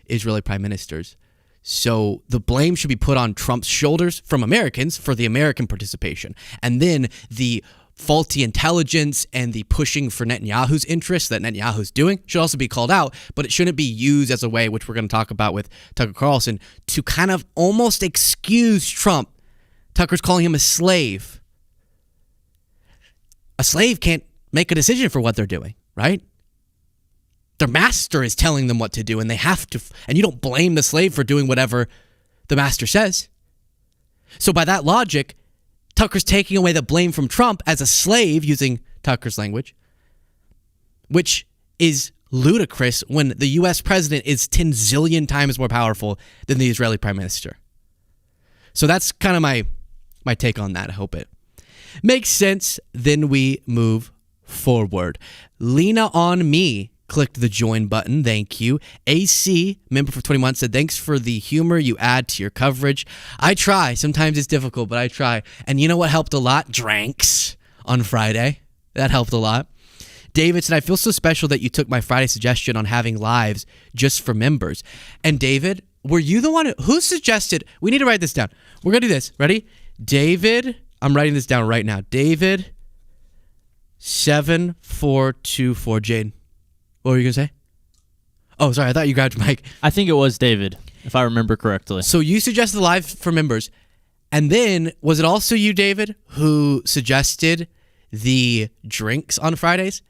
Israeli prime ministers. So the blame should be put on Trump's shoulders from Americans for the American participation. And then the faulty intelligence and the pushing for Netanyahu's interests that Netanyahu's doing should also be called out, but it shouldn't be used as a way, which we're going to talk about with Tucker Carlson, to kind of almost excuse Trump. Tucker's calling him a slave. A slave can't make a decision for what they're doing, right? Their master is telling them what to do, and they have to, and you don't blame the slave for doing whatever the master says. So by that logic, Tucker's taking away the blame from Trump as a slave, using Tucker's language, which is ludicrous when the U.S. president is 10 zillion times more powerful than the Israeli prime minister. So that's kind of my take on that. I hope it makes sense. Then we move forward. Lena on me clicked the join button. Thank you. AC, member for 20 months, said, thanks for the humor you add to your coverage. I try. Sometimes it's difficult, but I try. And you know what helped a lot? Drinks on Friday. That helped a lot. David said, I feel so special that you took my Friday suggestion on having lives just for members. And David, were you the one who suggested? We need to write this down. We're going to do this. Ready? David, I'm writing this down right now. David 7424 Jade. What were you going to say? Oh, sorry. I thought you grabbed your mic. I think it was David, if I remember correctly. So you suggested live for members. And then was it also you, David, who suggested the drinks on Fridays?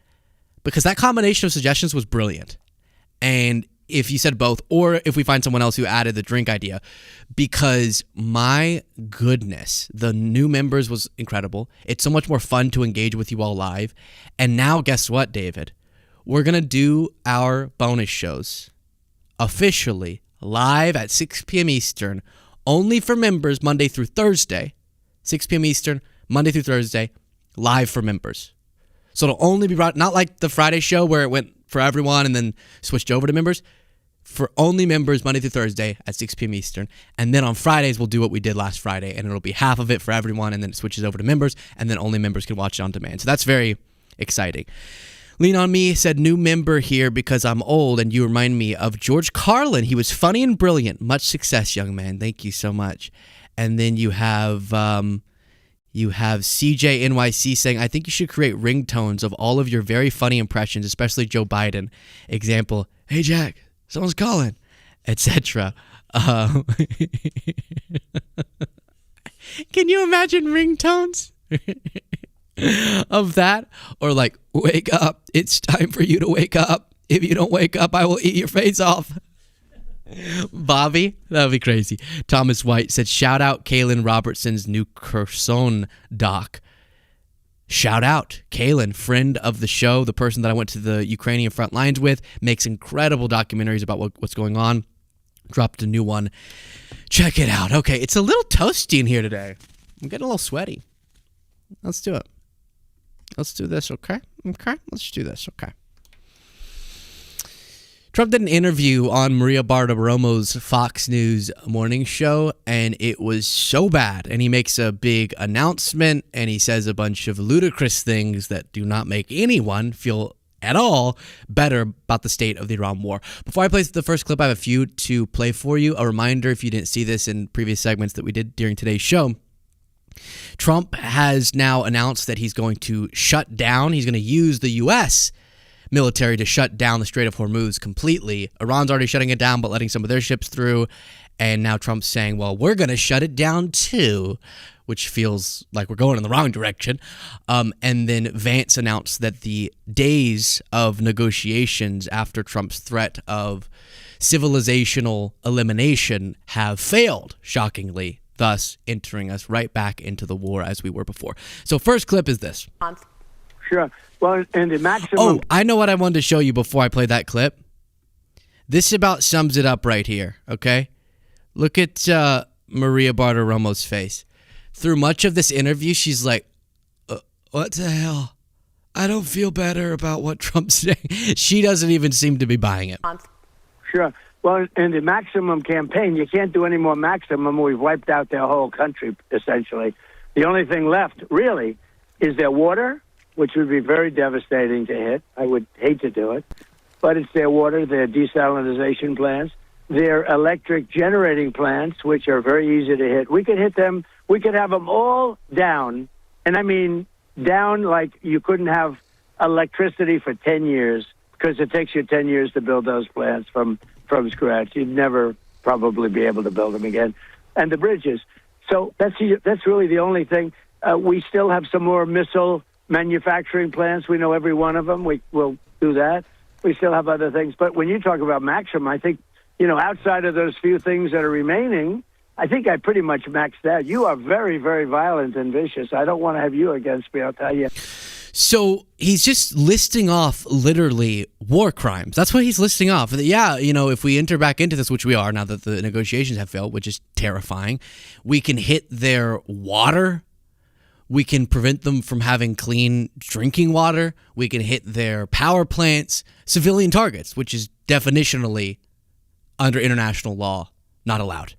Because that combination of suggestions was brilliant. And if you said both, or if we find someone else who added the drink idea, because my goodness, the new members was incredible. It's so much more fun to engage with you all live. And now guess what, David? We're going to do our bonus shows officially live at 6 p.m. Eastern, only for members Monday through Thursday. 6 p.m. Eastern, Monday through Thursday, live for members. So it'll only be brought, not like the Friday show where it went for everyone and then switched over to members, for only members Monday through Thursday at 6 p.m. Eastern. And then on Fridays, we'll do what we did last Friday, and it'll be half of it for everyone, and then it switches over to members, and then only members can watch it on demand. So that's very exciting. Lean on Me said, new member here because I'm old and you remind me of George Carlin. He was funny and brilliant. Much success, young man. Thank you so much. And then you have CJ NYC saying, I think you should create ringtones of all of your very funny impressions, especially Joe Biden. Example, hey, Jack, someone's calling, etc. Can you imagine ringtones? Of that, or like, wake up, it's time for you to wake up. If you don't wake up, I will eat your face off. Bobby, that would be crazy. Thomas White said, shout out Kaylin Robertson's new Kherson doc. Shout out Kaylin, friend of the show, the person that I went to the Ukrainian front lines with, makes incredible documentaries about what's going on. Dropped a new one. Check it out. Okay, it's a little toasty in here today. I'm getting a little sweaty. Let's do it. Let's do this, okay? Okay, let's do this, okay. Trump did an interview on Maria Bartiromo's Fox News morning show, and it was so bad. And he makes a big announcement, and he says a bunch of ludicrous things that do not make anyone feel at all better about the state of the Iran war. Before I play the first clip, I have a few to play for you. A reminder, if you didn't see this in previous segments that we did during today's show, Trump has now announced that he's going to shut down, he's going to use the U.S. military to shut down the Strait of Hormuz completely. Iran's already shutting it down, but letting some of their ships through. And now Trump's saying, well, we're going to shut it down too, which feels like we're going in the wrong direction. And then Vance announced that the days of negotiations after Trump's threat of civilizational elimination have failed, shockingly, thus entering us right back into the war as we were before. So first clip is this. Sure. Well, and the maximum... Oh, I know what I wanted to show you before I play that clip. This about sums it up right here, okay? Look at Maria Bartiromo's face. Through much of this interview, she's like, what the hell? I don't feel better about what Trump's saying. She doesn't even seem to be buying it. Sure. Well, in the maximum campaign, you can't do any more maximum. We've wiped out their whole country, essentially. The only thing left, really, is their water, which would be very devastating to hit. I would hate to do it. But it's their water, their desalinization plants, their electric generating plants, which are very easy to hit. We could hit them. We could have them all down. And I mean down like you couldn't have electricity for 10 years because it takes you 10 years to build those plants from scratch. You'd never probably be able to build them again. And the bridges. So that's really the only thing. We still have some more missile manufacturing plants. We know every one of them. We'll do that. We still have other things. But when you talk about maximum, I think, outside of those few things that are remaining, I think I pretty much maxed out. You are very, very violent and vicious. I don't want to have you against me, I'll tell you. So he's just listing off literally war crimes. That's what he's listing off. Yeah, if we enter back into this, which we are now that the negotiations have failed, which is terrifying, we can hit their water. We can prevent them from having clean drinking water. We can hit their power plants, civilian targets, which is definitionally under international law not allowed,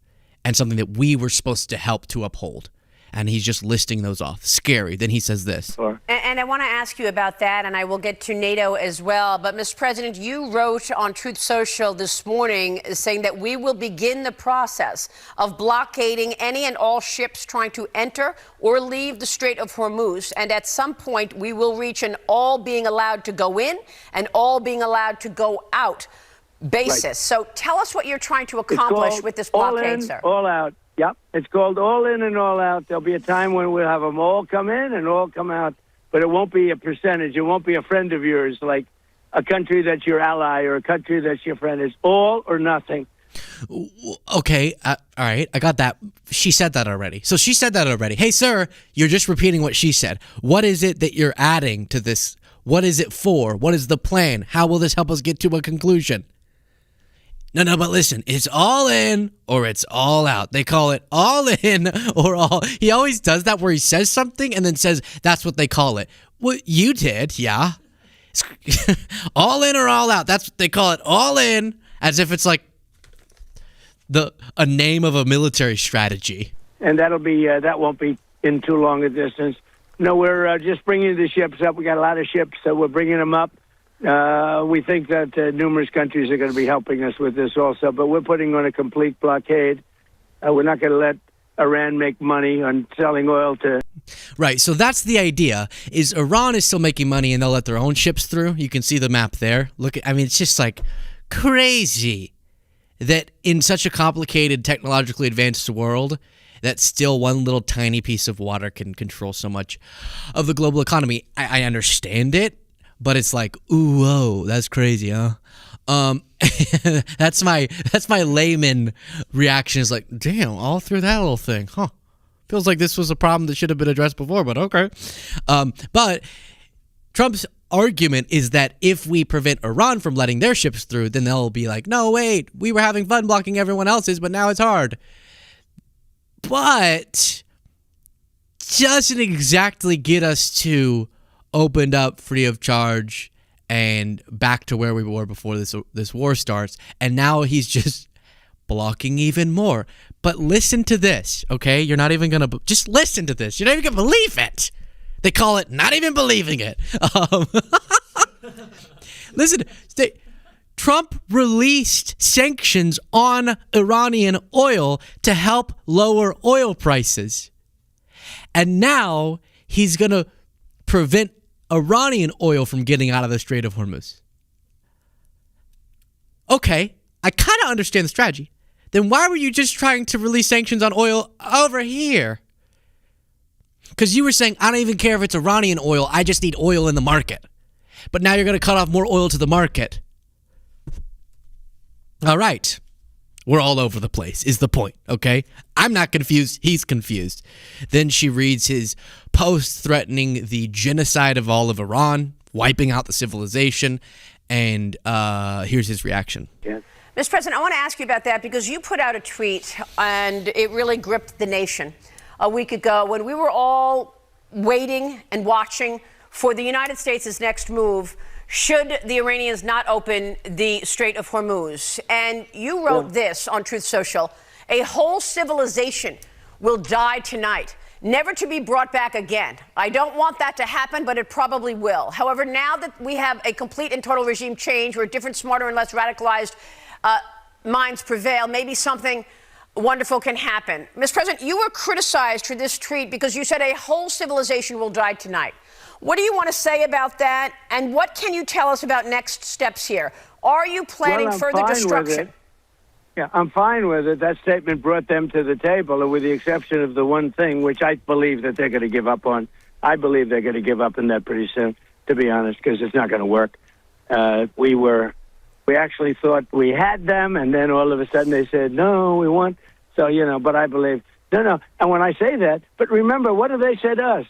and something that we were supposed to help to uphold. And he's just listing those off. Scary. Then he says this. And I want to ask you about that, and I will get to NATO as well. But, Mr. President, you wrote on Truth Social this morning saying that we will begin the process of blockading any and all ships trying to enter or leave the Strait of Hormuz. And at some point, we will reach an all being allowed to go in and all being allowed to go out basis. Right. So tell us what you're trying to accomplish with this blockade, all in, sir. All out. Yep. It's called all in and all out. There'll be a time when we'll have them all come in and all come out, but it won't be a percentage. It won't be a friend of yours, like a country that's your ally or a country that's your friend. It's all or nothing. Okay. All right. I got that. She said that already. So she said that already. Hey, sir, you're just repeating what she said. What is it that you're adding to this? What is it for? What is the plan? How will this help us get to a conclusion? No, but listen, it's all in or it's all out. They call it all in or all. He always does that where he says something and then says that's what they call it. Well, you did, yeah. All in or all out. That's what they call it. All in, as if it's like a name of a military strategy. And that'll be that won't be in too long a distance. No, we're just bringing the ships up. We got a lot of ships, so we're bringing them up. We think that numerous countries are going to be helping us with this also, but we're putting on a complete blockade. We're not going to let Iran make money on selling oil to... Right, so that's the idea, is Iran is still making money and they'll let their own ships through. You can see the map there. It's just like crazy that in such a complicated, technologically advanced world, that still one little tiny piece of water can control so much of the global economy. I understand it. But it's like, ooh, whoa, that's crazy, huh? That's my layman reaction is like, damn, all through that little thing, huh? Feels like this was a problem that should have been addressed before, but okay. But Trump's argument is that if we prevent Iran from letting their ships through, then they'll be like, no, wait, we were having fun blocking everyone else's, but now it's hard. But doesn't exactly get us to opened up free of charge and back to where we were before this war starts, and now he's just blocking even more. But listen to this, okay? You're not even gonna just listen to this. You're not even gonna believe it. They call it not even believing it. Listen, Trump released sanctions on Iranian oil to help lower oil prices, and now he's gonna prevent Iranian oil from getting out of the Strait of Hormuz. Okay, I kind of understand the strategy. Then why were you just trying to release sanctions on oil over here? Because you were saying, I don't even care if it's Iranian oil, I just need oil in the market. But now you're going to cut off more oil to the market. All right. We're all over the place, is the point, okay? I'm not confused. He's confused. Then she reads his post threatening the genocide of all of Iran, wiping out the civilization, and here's his reaction. Yeah. Mr. President, I want to ask you about that because you put out a tweet, and it really gripped the nation a week ago when we were all waiting and watching for the United States' next move should the Iranians not open the Strait of Hormuz. And you wrote this on Truth Social: a whole civilization will die tonight, never to be brought back again. I don't want that to happen, but it probably will. However, now that we have a complete and total regime change where different, smarter, and less radicalized minds prevail, maybe something wonderful can happen. Mr. President, you were criticized for this tweet because you said a whole civilization will die tonight. What do you want to say about that? And what can you tell us about next steps here? Are you planning further destruction? Yeah, I'm fine with it. That statement brought them to the table, with the exception of the one thing, which I believe that they're going to give up on. I believe they're going to give up on that pretty soon, to be honest, because it's not going to work. We actually thought we had them, and then all of a sudden they said, no, we won't. So, but I believe, no. And when I say that, but remember, what do they say to us?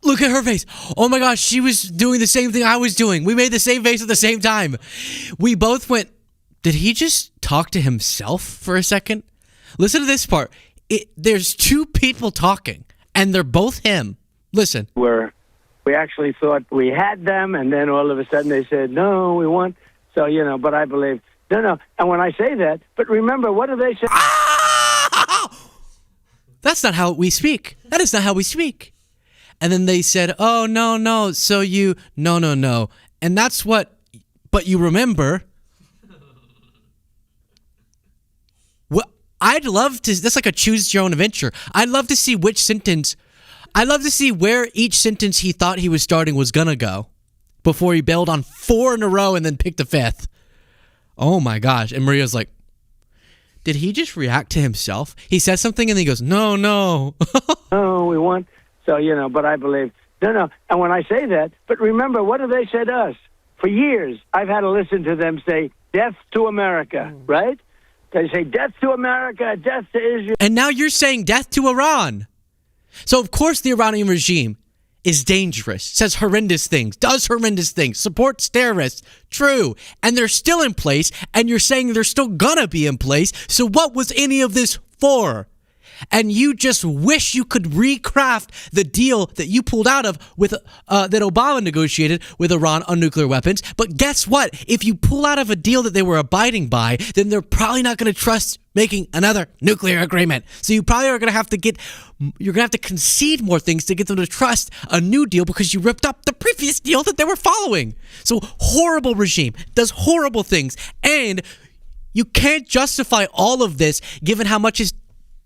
Look at her face. Oh my gosh, she was doing the same thing I was doing. We made the same face at the same time. We both went, did he just talk to himself for a second? Listen to this part. There's two people talking, and they're both him. Listen. We actually thought we had them, and then all of a sudden they said, no, we won't. So, but I believe, no. And when I say that, but remember, what do they say? That's not how we speak. That is not how we speak. And then they said, oh, no, so you, no. And that's what, but you remember. Well, I'd love to, that's like a choose your own adventure. I'd love to see I'd love to see where each sentence he thought he was starting was gonna go before he bailed on 4 in a row and then picked a 5th. Oh my gosh. And Maria's like, did he just react to himself? He says something and then he goes, no. No, we won't. So, but I believe, no. And when I say that, but remember, what do they say to us? For years, I've had to listen to them say, death to America, right? They say, death to America, death to Israel. And now you're saying death to Iran. So, of course, the Iranian regime is dangerous, says horrendous things, does horrendous things, supports terrorists. True. And they're still in place, and you're saying they're still gonna be in place. So what was any of this for? And you just wish you could recraft the deal that you pulled out of with that Obama negotiated with Iran on nuclear weapons. But guess what? If you pull out of a deal that they were abiding by, then they're probably not going to trust making another nuclear agreement. So you probably are going to have to concede more things to get them to trust a new deal because you ripped up the previous deal that they were following. So horrible regime, does horrible things. And you can't justify all of this given how much is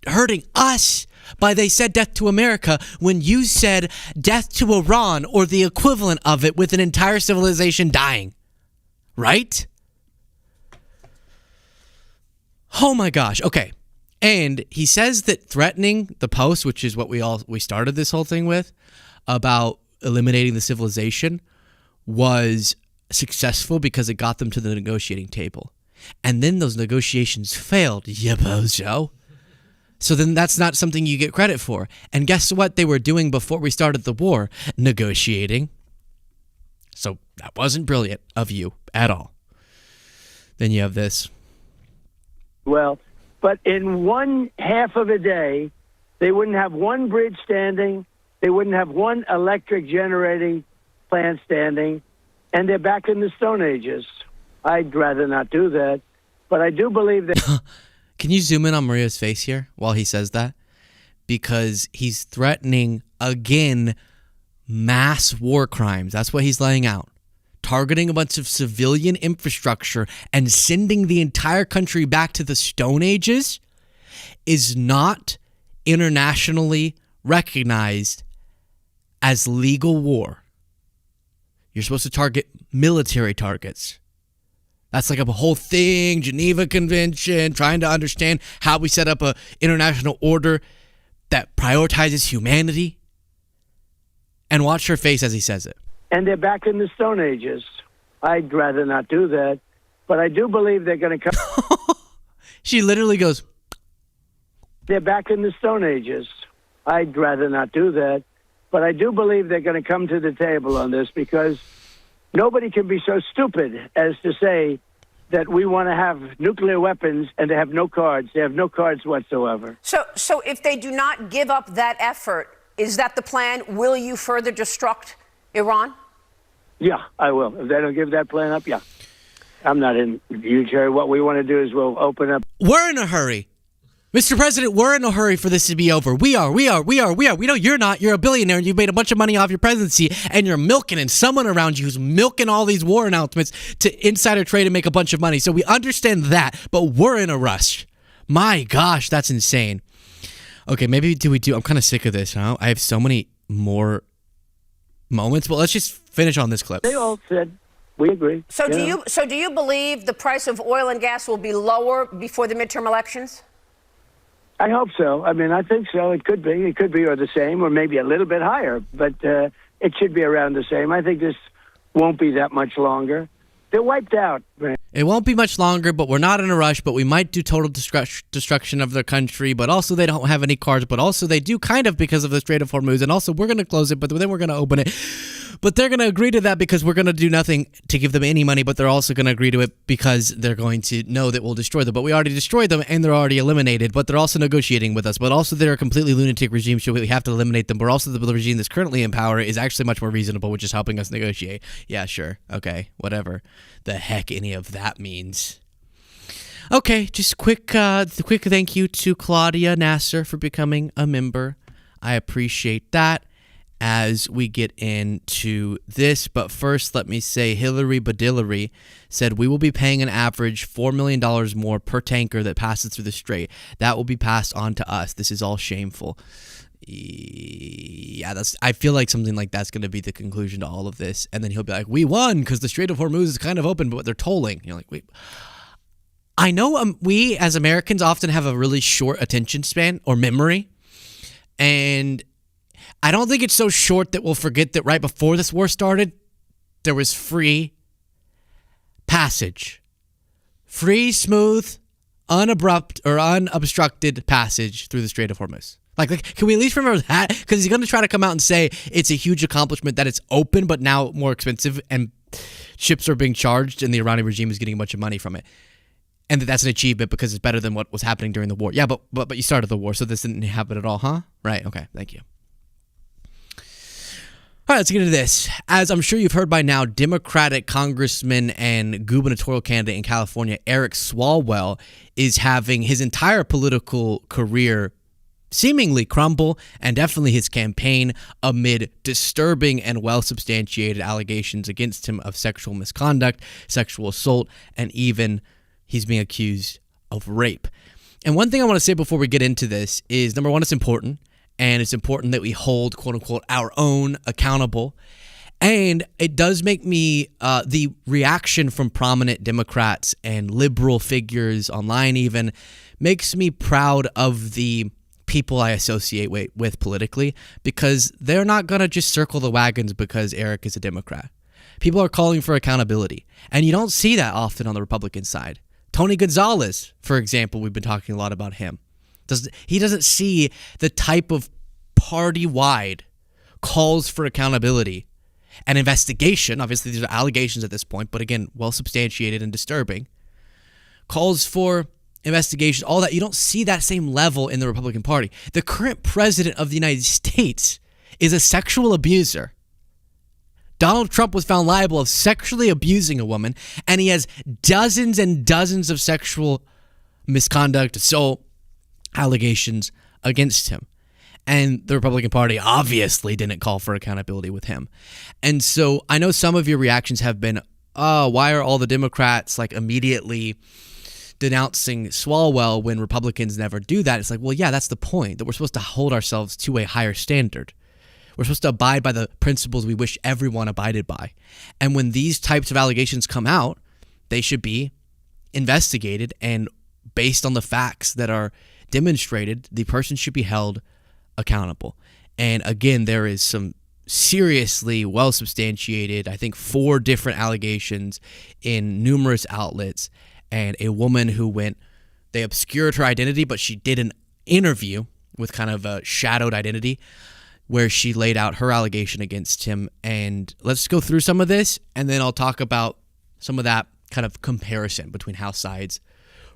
hurting us by they said death to America when you said death to Iran or the equivalent of it with an entire civilization dying. Right? Oh my gosh. Okay. And he says that threatening the post, which is what we started this whole thing with, about eliminating the civilization, was successful because it got them to the negotiating table. And then those negotiations failed, bozo. So then that's not something you get credit for. And guess what they were doing before we started the war? Negotiating. So that wasn't brilliant of you at all. Then you have this. Well, but in one half of a day, they wouldn't have one bridge standing. They wouldn't have one electric generating plant standing. And they're back in the Stone Ages. I'd rather not do that. But I do believe that... Can you zoom in on Maria's face here while he says that? Because he's threatening, again, mass war crimes. That's what he's laying out. Targeting a bunch of civilian infrastructure and sending the entire country back to the Stone Ages is not internationally recognized as legal war. You're supposed to target military targets. That's like a whole thing, Geneva Convention, trying to understand how we set up an international order that prioritizes humanity. And watch her face as he says it. And they're back in the Stone Ages. I'd rather not do that. But I do believe they're going to come. She literally goes. They're back in the Stone Ages. I'd rather not do that. But I do believe they're going to come to the table on this because nobody can be so stupid as to say that we want to have nuclear weapons and they have no cards. They have no cards whatsoever. So if they do not give up that effort, Is that the plan? Will you further destruct Iran? Yeah, I will. If they don't give that plan up, yeah. I'm not in a huge hurry. What we want to do is we'll open up. We're in a hurry. Mr. President, we're in a hurry for this to be over. We are. We know you're not. You're a billionaire and you've made a bunch of money off your presidency and you're milking, and someone around you who's milking all these war announcements to insider trade and make a bunch of money. So we understand that, but we're in a rush. My gosh, that's insane. Okay, maybe I'm kind of sick of this, huh? I have so many more moments, but let's just finish on this clip. They all said, we agree. So do you believe the price of oil and gas will be lower before the midterm elections? I hope so. I mean, I think so. It could be. It could be or the same or maybe a little bit higher, but it should be around the same. I think this won't be that much longer. They're wiped out. It won't be much longer, but we're not in a rush, but we might do total destruction of their country, but also they don't have any cards, but also they do kind of because of the Strait of Hormuz, and also we're going to close it, but then we're going to open it. But they're going to agree to that because we're going to do nothing to give them any money, but they're also going to agree to it because they're going to know that we'll destroy them. But we already destroyed them, and they're already eliminated, but they're also negotiating with us. But also they're a completely lunatic regime, so we have to eliminate them. But also the regime that's currently in power is actually much more reasonable, which is helping us negotiate. Yeah, sure. Okay, whatever the heck any of that means. Okay, just quick thank you to Claudia Nasser for becoming a member. I appreciate that as we get into this. But first, let me say Hillary Badillery said we will be paying an average $4 million more per tanker that passes through the strait. That will be passed on to us. This is all shameful. Yeah, I feel like something like that's going to be the conclusion to all of this. And then he'll be like, we won because the Strait of Hormuz is kind of open, but they're tolling. You're like, wait. I know we as Americans often have a really short attention span or memory. And I don't think it's so short that we'll forget that right before this war started, there was free passage. Free, smooth, unobstructed passage through the Strait of Hormuz. Like, can we at least remember that? Because he's going to try to come out and say it's a huge accomplishment that it's open, but now more expensive, and ships are being charged, and the Iranian regime is getting a bunch of money from it. And that's an achievement because it's better than what was happening during the war. Yeah, but you started the war, so this didn't happen at all, huh? Right, okay, thank you. All right, let's get into this. As I'm sure you've heard by now, Democratic congressman and gubernatorial candidate in California, Eric Swalwell, is having his entire political career seemingly crumble, and definitely his campaign, amid disturbing and well-substantiated allegations against him of sexual misconduct, sexual assault, and even he's being accused of rape. And one thing I want to say before we get into this is, number one, it's important, and it's important that we hold, quote-unquote, our own accountable. And it does make me, the reaction from prominent Democrats and liberal figures online even, makes me proud of the people I associate with politically, because they're not going to just circle the wagons because Eric is a Democrat. People are calling for accountability, and you don't see that often on the Republican side. Tony Gonzalez, for example, we've been talking a lot about him. He doesn't see the type of party-wide calls for accountability and investigation. Obviously, these are allegations at this point, but again, well-substantiated and disturbing. Calls for investigation, all that. You don't see that same level in the Republican Party. The current president of the United States is a sexual abuser. Donald Trump was found liable of sexually abusing a woman, and he has dozens and dozens of sexual misconduct, assault allegations against him. And the Republican Party obviously didn't call for accountability with him. And so I know some of your reactions have been, oh, why are all the Democrats like immediately denouncing Swalwell when Republicans never do that? It's like, well, yeah, that's the point, that we're supposed to hold ourselves to a higher standard. We're supposed to abide by the principles we wish everyone abided by. And when these types of allegations come out, they should be investigated, and based on the facts that are demonstrated, the person should be held accountable. And again, there is some seriously well substantiated, I think 4 different allegations in numerous outlets, and a woman who they obscured her identity, but she did an interview with kind of a shadowed identity where she laid out her allegation against him. And let's go through some of this, and then I'll talk about some of that kind of comparison between how sides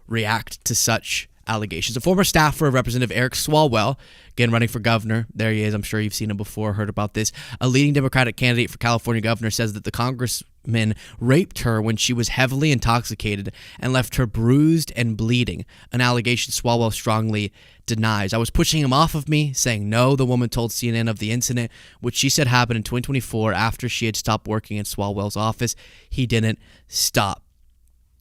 react to such allegations. A former staffer of Representative Eric Swalwell, again running for governor, there he is, I'm sure you've seen him before, heard about this. A leading Democratic candidate for California governor says that the congressman raped her when she was heavily intoxicated and left her bruised and bleeding, an allegation Swalwell strongly denies. I was pushing him off of me, saying no, the woman told CNN of the incident, which she said happened in 2024 after she had stopped working in Swalwell's office. He didn't stop.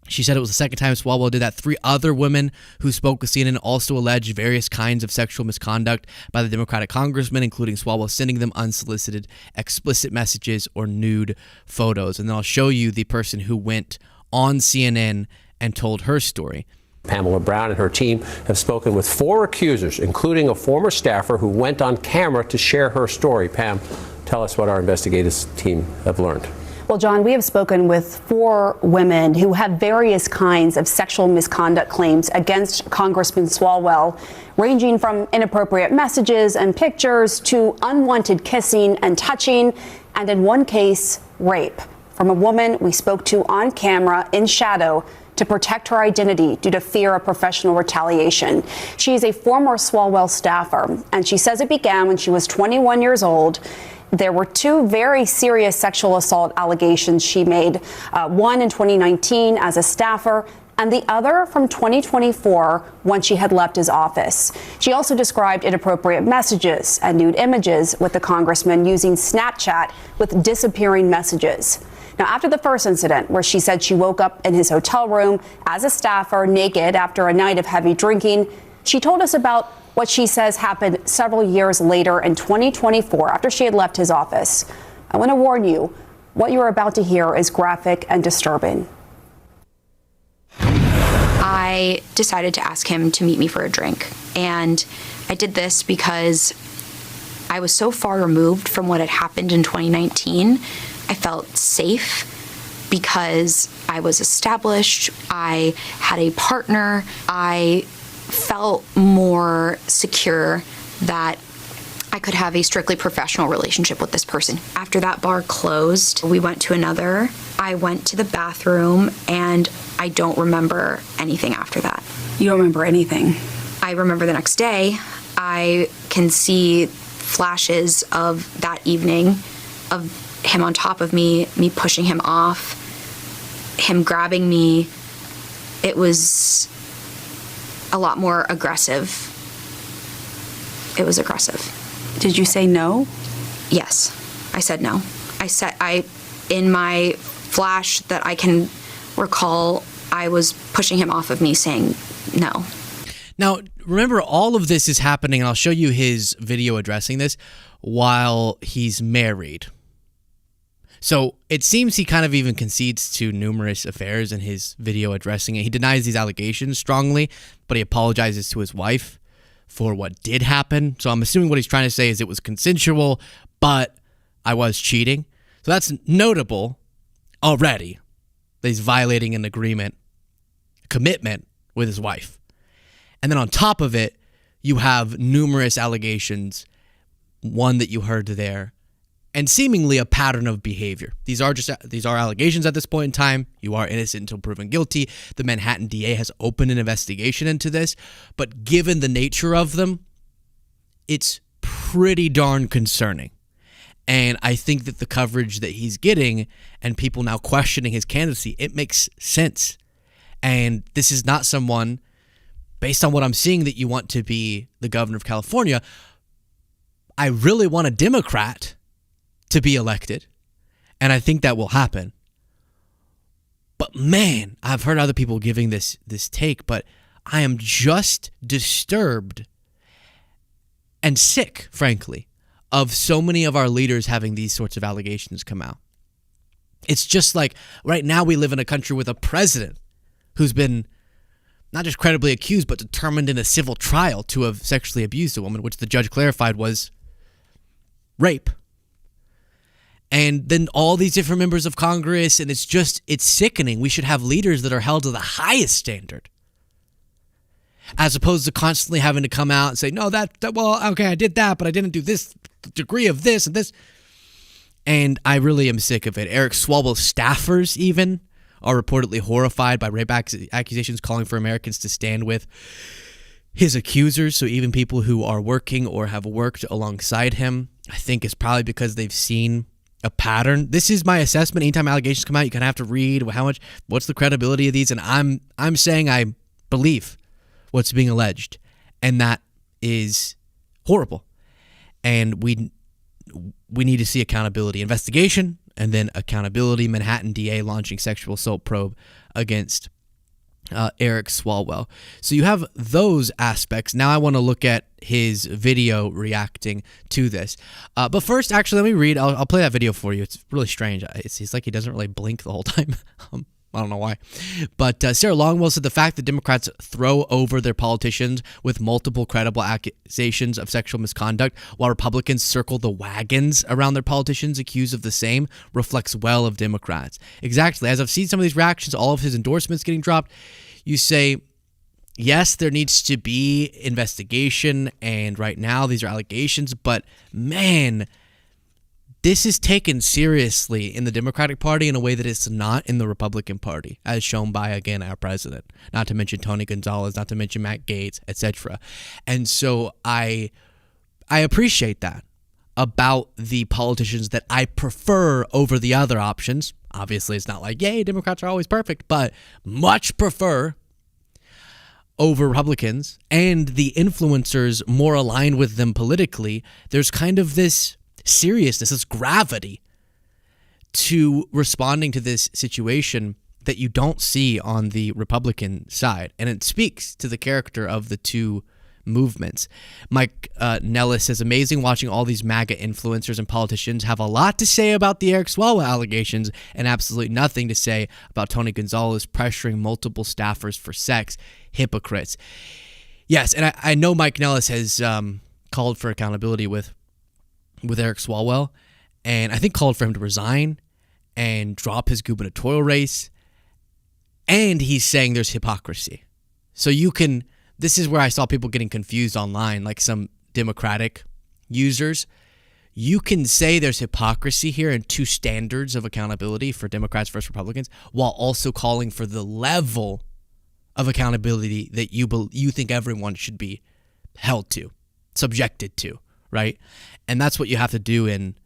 She said it was the second time Swalwell did that. 3 other women who spoke with CNN also alleged various kinds of sexual misconduct by the Democratic congressman, including Swalwell sending them unsolicited, explicit messages or nude photos. And then I'll show you the person who went on CNN and told her story. Pamela Brown and her team have spoken with 4 accusers, including a former staffer who went on camera to share her story. Pam, tell us what our investigative team have learned. Well, John, we have spoken with 4 women who have various kinds of sexual misconduct claims against Congressman Swalwell, ranging from inappropriate messages and pictures to unwanted kissing and touching, and in one case, rape, from a woman we spoke to on camera in shadow to protect her identity due to fear of professional retaliation. She is a former Swalwell staffer, and she says it began when she was 21 years old. There were 2 very serious sexual assault allegations she made, one in 2019 as a staffer, and the other from 2024 when she had left his office. She also described inappropriate messages and nude images with the congressman using Snapchat with disappearing messages. Now, after the first incident, where she said she woke up in his hotel room as a staffer naked after a night of heavy drinking, she told us about what she says happened several years later in 2024 after she had left his office. I want to warn you, what you're about to hear is graphic and disturbing. I decided to ask him to meet me for a drink. And I did this because I was so far removed from what had happened in 2019. I felt safe because I was established. I had a partner. I felt more secure that I could have a strictly professional relationship with this person. After that bar closed, we went to another. I went to the bathroom and I don't remember anything after that. You don't remember anything? I remember the next day, I can see flashes of that evening of him on top of me pushing him off, him grabbing me. It was a lot more aggressive. It was aggressive. Did you say no? Yes, I said no. In my flash that I can recall, I was pushing him off of me saying no. Now, remember, all of this is happening, and I'll show you his video addressing this, while he's married. So it seems he kind of even concedes to numerous affairs in his video addressing it. He denies these allegations strongly, but he apologizes to his wife for what did happen. So I'm assuming what he's trying to say is it was consensual, but I was cheating. So that's notable already, that he's violating an agreement, commitment with his wife. And then on top of it, you have numerous allegations, one that you heard there, and seemingly a pattern of behavior. These are allegations at this point in time. You are innocent until proven guilty. The Manhattan DA has opened an investigation into this, but given the nature of them, it's pretty darn concerning. And I think that the coverage that he's getting and people now questioning his candidacy, it makes sense. And this is not someone, based on what I'm seeing, that you want to be the governor of California. I really want a Democrat to be elected, and I think that will happen. But man, I've heard other people giving this take, but I am just disturbed and sick, frankly, of so many of our leaders having these sorts of allegations come out. It's just like right now we live in a country with a president who's been not just credibly accused, but determined in a civil trial to have sexually abused a woman, which the judge clarified was rape. And then all these different members of Congress, and it's sickening. We should have leaders that are held to the highest standard, as opposed to constantly having to come out and say, no, well, okay, I did that, but I didn't do this degree of this and this. And I really am sick of it. Eric Swalwell staffers even are reportedly horrified by rape accusations, calling for Americans to stand with his accusers, so even people who are working or have worked alongside him, I think is probably because they've seen a pattern. This is my assessment. Anytime allegations come out, you kind of have to read what's the credibility of these, and I'm saying I believe what's being alleged, and that is horrible. And we need to see accountability, investigation, and then accountability. Manhattan DA launching sexual assault probe against Eric Swalwell. So you have those aspects. Now I want to look at his video reacting to this. But first, actually, let me read. I'll play that video for you. It's really strange. It's like he doesn't really blink the whole time. I don't know why. But Sarah Longwell said the fact that Democrats throw over their politicians with multiple credible accusations of sexual misconduct while Republicans circle the wagons around their politicians accused of the same reflects well of Democrats. Exactly. As I've seen some of these reactions, all of his endorsements getting dropped, you say, yes, there needs to be investigation, and right now these are allegations, but man, this is taken seriously in the Democratic Party in a way that it's not in the Republican Party, as shown by, again, our president, not to mention Tony Gonzalez, not to mention Matt Gaetz, etc. And so I appreciate that about the politicians that I prefer over the other options. Obviously, it's not like, yay, Democrats are always perfect, but much prefer over Republicans and the influencers more aligned with them politically. There's kind of this seriousness, this gravity to responding to this situation that you don't see on the Republican side. And it speaks to the character of the two movements. Mike Nellis says, amazing watching all these MAGA influencers and politicians have a lot to say about the Eric Swalwell allegations and absolutely nothing to say about Tony Gonzalez pressuring multiple staffers for sex. Hypocrites. Yes, and I know Mike Nellis has called for accountability with Eric Swalwell, and I think called for him to resign and drop his gubernatorial race, and he's saying there's hypocrisy. So this is where I saw people getting confused online, like some Democratic users. You can say there's hypocrisy here and two standards of accountability for Democrats versus Republicans, while also calling for the level of accountability that you think everyone should be held to, subjected to, right? And that's what you have to do in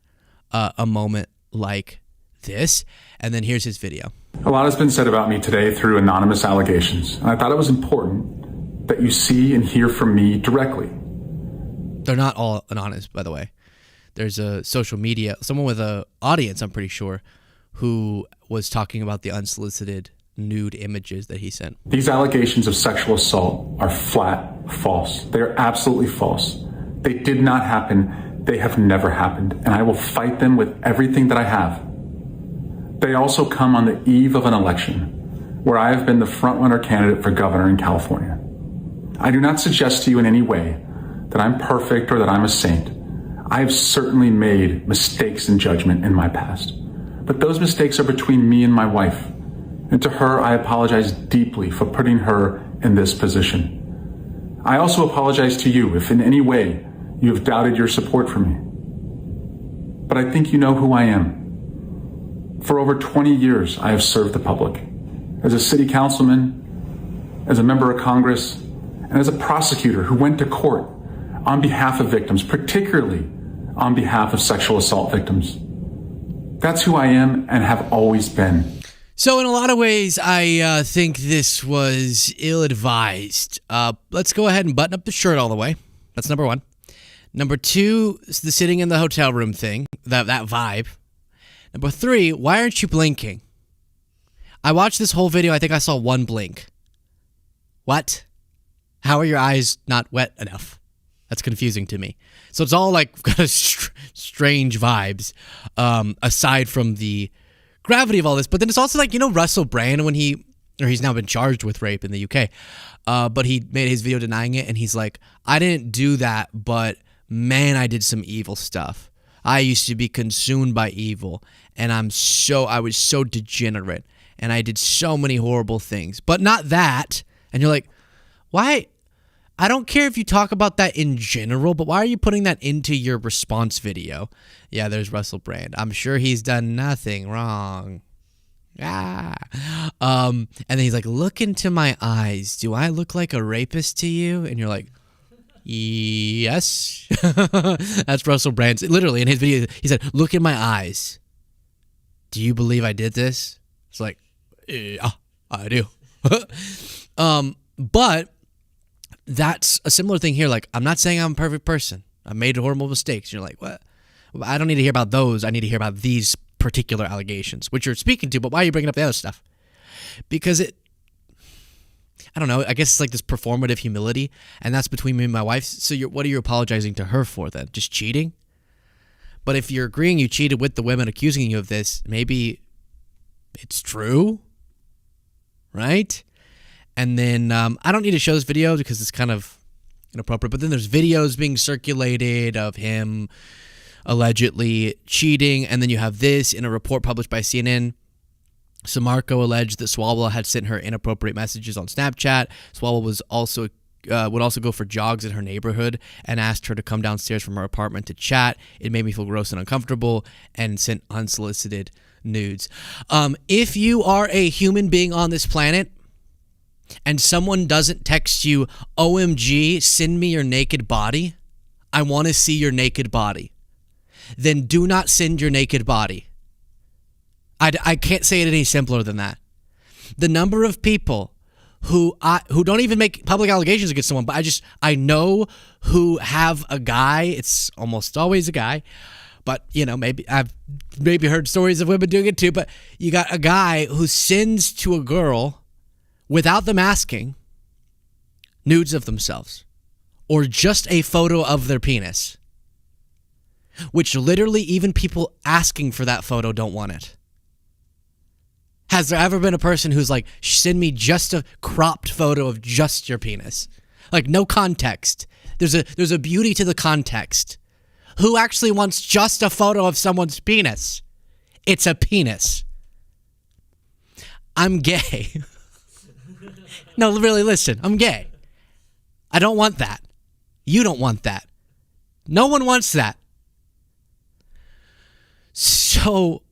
a moment like this. And then here's his video. A lot has been said about me today through anonymous allegations, and I thought it was important that you see and hear from me directly. They're not all anonymous, by the way. There's a social media, someone with an audience, I'm pretty sure, who was talking about the unsolicited nude images that he sent. These allegations of sexual assault are flat false. They are absolutely false. They did not happen. They have never happened. And I will fight them with everything that I have. They also come on the eve of an election where I have been the front-runner candidate for governor in California. I do not suggest to you in any way that I'm perfect or that I'm a saint. I have certainly made mistakes in judgment in my past. But those mistakes are between me and my wife. And to her, I apologize deeply for putting her in this position. I also apologize to you if in any way you have doubted your support for me. But I think you know who I am. For over 20 years, I have served the public. As a city councilman, as a member of Congress, and as a prosecutor who went to court on behalf of victims, particularly on behalf of sexual assault victims. That's who I am and have always been. So in a lot of ways, I think this was ill-advised. Let's go ahead and button up the shirt all the way. That's number one. Number two is the sitting in the hotel room thing, that vibe. Number three, why aren't you blinking? I watched this whole video. I think I saw one blink. What? How are your eyes not wet enough? That's confusing to me. So it's all like kind of strange vibes, aside from the gravity of all this. But then it's also like, Russell Brand, when he's now been charged with rape in the UK, but he made his video denying it, and he's like, I didn't do that, but man, I did some evil stuff. I used to be consumed by evil, and I was so degenerate, and I did so many horrible things, but not that. And you're like, why? I don't care if you talk about that in general, but why are you putting that into your response video? Yeah, there's Russell Brand. I'm sure he's done nothing wrong. And then he's like, look into my eyes. Do I look like a rapist to you? And you're like, yes. That's Russell Brand. Literally in his video, he said, look in my eyes. Do you believe I did this? It's like, yeah, I do. But that's a similar thing here. Like, I'm not saying I'm a perfect person. I made horrible mistakes. You're like, what? Well, I don't need to hear about those. I need to hear about these particular allegations, which you're speaking to, but why are you bringing up the other stuff? Because I don't know, I guess it's like this performative humility, and that's between me and my wife. So what are you apologizing to her for then? Just cheating? But if you're agreeing you cheated with the women accusing you of this, maybe it's true, right? And then I don't need to show this video because it's kind of inappropriate, but then there's videos being circulated of him allegedly cheating, and then you have this in a report published by CNN. Samarco alleged that Swalwell had sent her inappropriate messages on Snapchat. Swalwell was also would also go for jogs in her neighborhood and asked her to come downstairs from her apartment to chat. It made me feel gross and uncomfortable, and sent unsolicited nudes. If you are a human being on this planet and someone doesn't text you, OMG, send me your naked body, I want to see your naked body, then do not send your naked body. I can't say it any simpler than that. The number of people who don't even make public allegations against someone, but I know who have a guy, it's almost always a guy, but maybe I've heard stories of women doing it too, but you got a guy who sends to a girl without them asking nudes of themselves or just a photo of their penis, which literally even people asking for that photo don't want it. Has there ever been a person who's like, send me just a cropped photo of just your penis? Like, no context. There's a beauty to the context. Who actually wants just a photo of someone's penis? It's a penis. I'm gay. No, really, listen. I'm gay. I don't want that. You don't want that. No one wants that. So,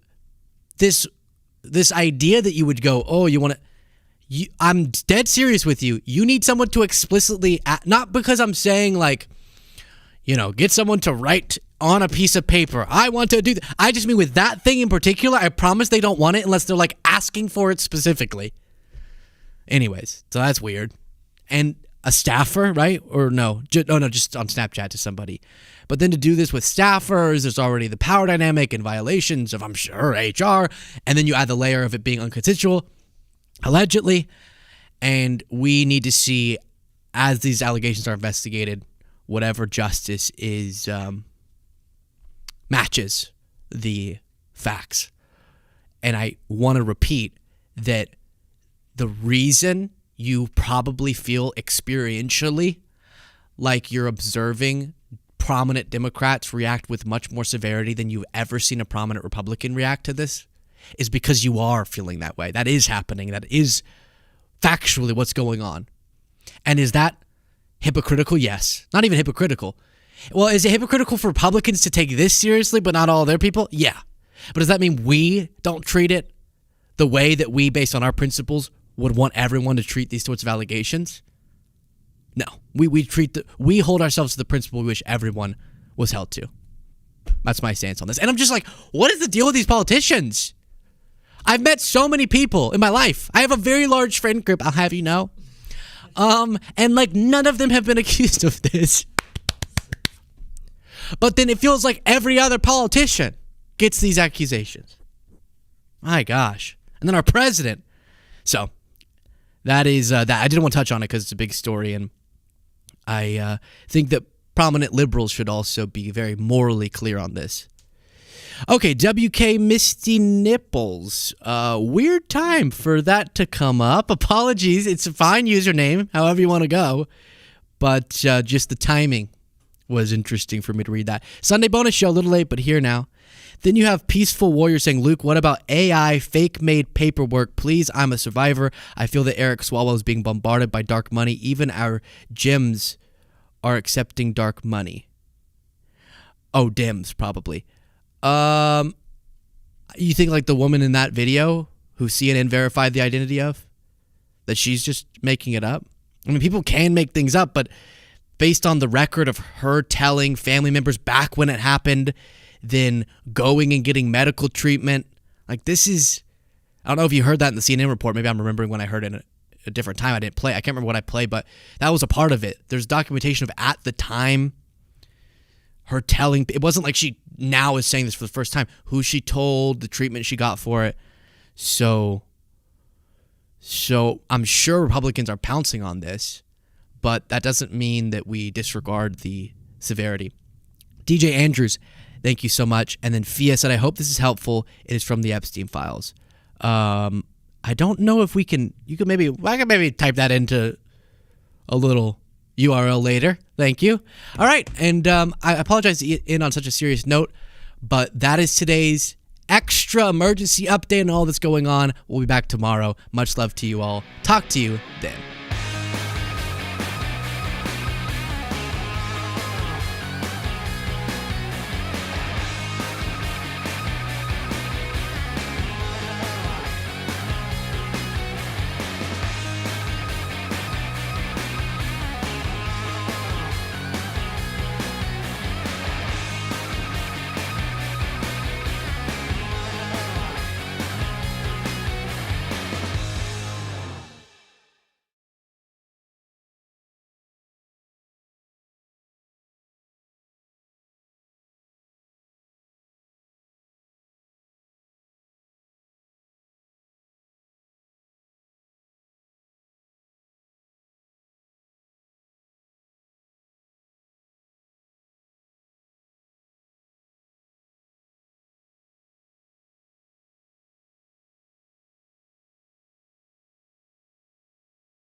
this idea that you would go, oh, you want to, I'm dead serious with you. You need someone to explicitly, not because I'm saying like, get someone to write on a piece of paper, I want to do that. I just mean with that thing in particular, I promise they don't want it unless they're like asking for it specifically. Anyways, so that's weird. And a staffer, right? Or no, just on Snapchat to somebody. But then to do this with staffers, there's already the power dynamic and violations of, I'm sure, HR. And then you add the layer of it being unconsensual, allegedly. And we need to see, as these allegations are investigated, whatever justice is matches the facts. And I want to repeat that the reason you probably feel experientially like you're observing prominent Democrats react with much more severity than you've ever seen a prominent Republican react to this is because you are feeling that way. That is happening. That is factually what's going on. And is that hypocritical? Yes. Not even hypocritical. Well, is it hypocritical for Republicans to take this seriously but not all their people? Yeah. But does that mean we don't treat it the way that we, based on our principles, would want everyone to treat these sorts of allegations? No, we hold ourselves to the principle we wish everyone was held to. That's my stance on this. And I'm just like, what is the deal with these politicians? I've met so many people in my life. I have a very large friend group, I'll have you know. And like none of them have been accused of this. But then it feels like every other politician gets these accusations. My gosh. And then our president. So that is that. I didn't want to touch on it because it's a big story, and I think that prominent liberals should also be very morally clear on this. Okay, WK Misty Nipples. Weird time for that to come up. Apologies. It's a fine username, however you want to go. But just the timing was interesting for me to read that. Sunday bonus show, a little late, but here now. Then you have Peaceful Warrior saying, Luke, what about AI, fake-made paperwork? Please, I'm a survivor. I feel that Eric Swalwell is being bombarded by dark money. Even our gyms are accepting dark money. Oh, Dims, probably. You think like the woman in that video who CNN verified the identity of, that she's just making it up? I mean, people can make things up, but based on the record of her telling family members back when it happened, then going and getting medical treatment, like this is, I don't know if you heard that in the CNN report. Maybe I'm remembering when I heard it a different time. I didn't play. I can't remember what I played, but that was a part of it. There's documentation of at the time her telling, it wasn't like she now is saying this for the first time, who she told, the treatment she got for it. So I'm sure Republicans are pouncing on this, but that doesn't mean that we disregard the severity. DJ Andrews, thank you so much. And then Fia said, I hope this is helpful. It is from the Epstein files. I don't know if I can maybe type that into a little URL later. Thank you. All right. And I apologize to end on such a serious note, but that is today's extra emergency update and all that's going on. We'll be back tomorrow. Much love to you all. Talk to you then.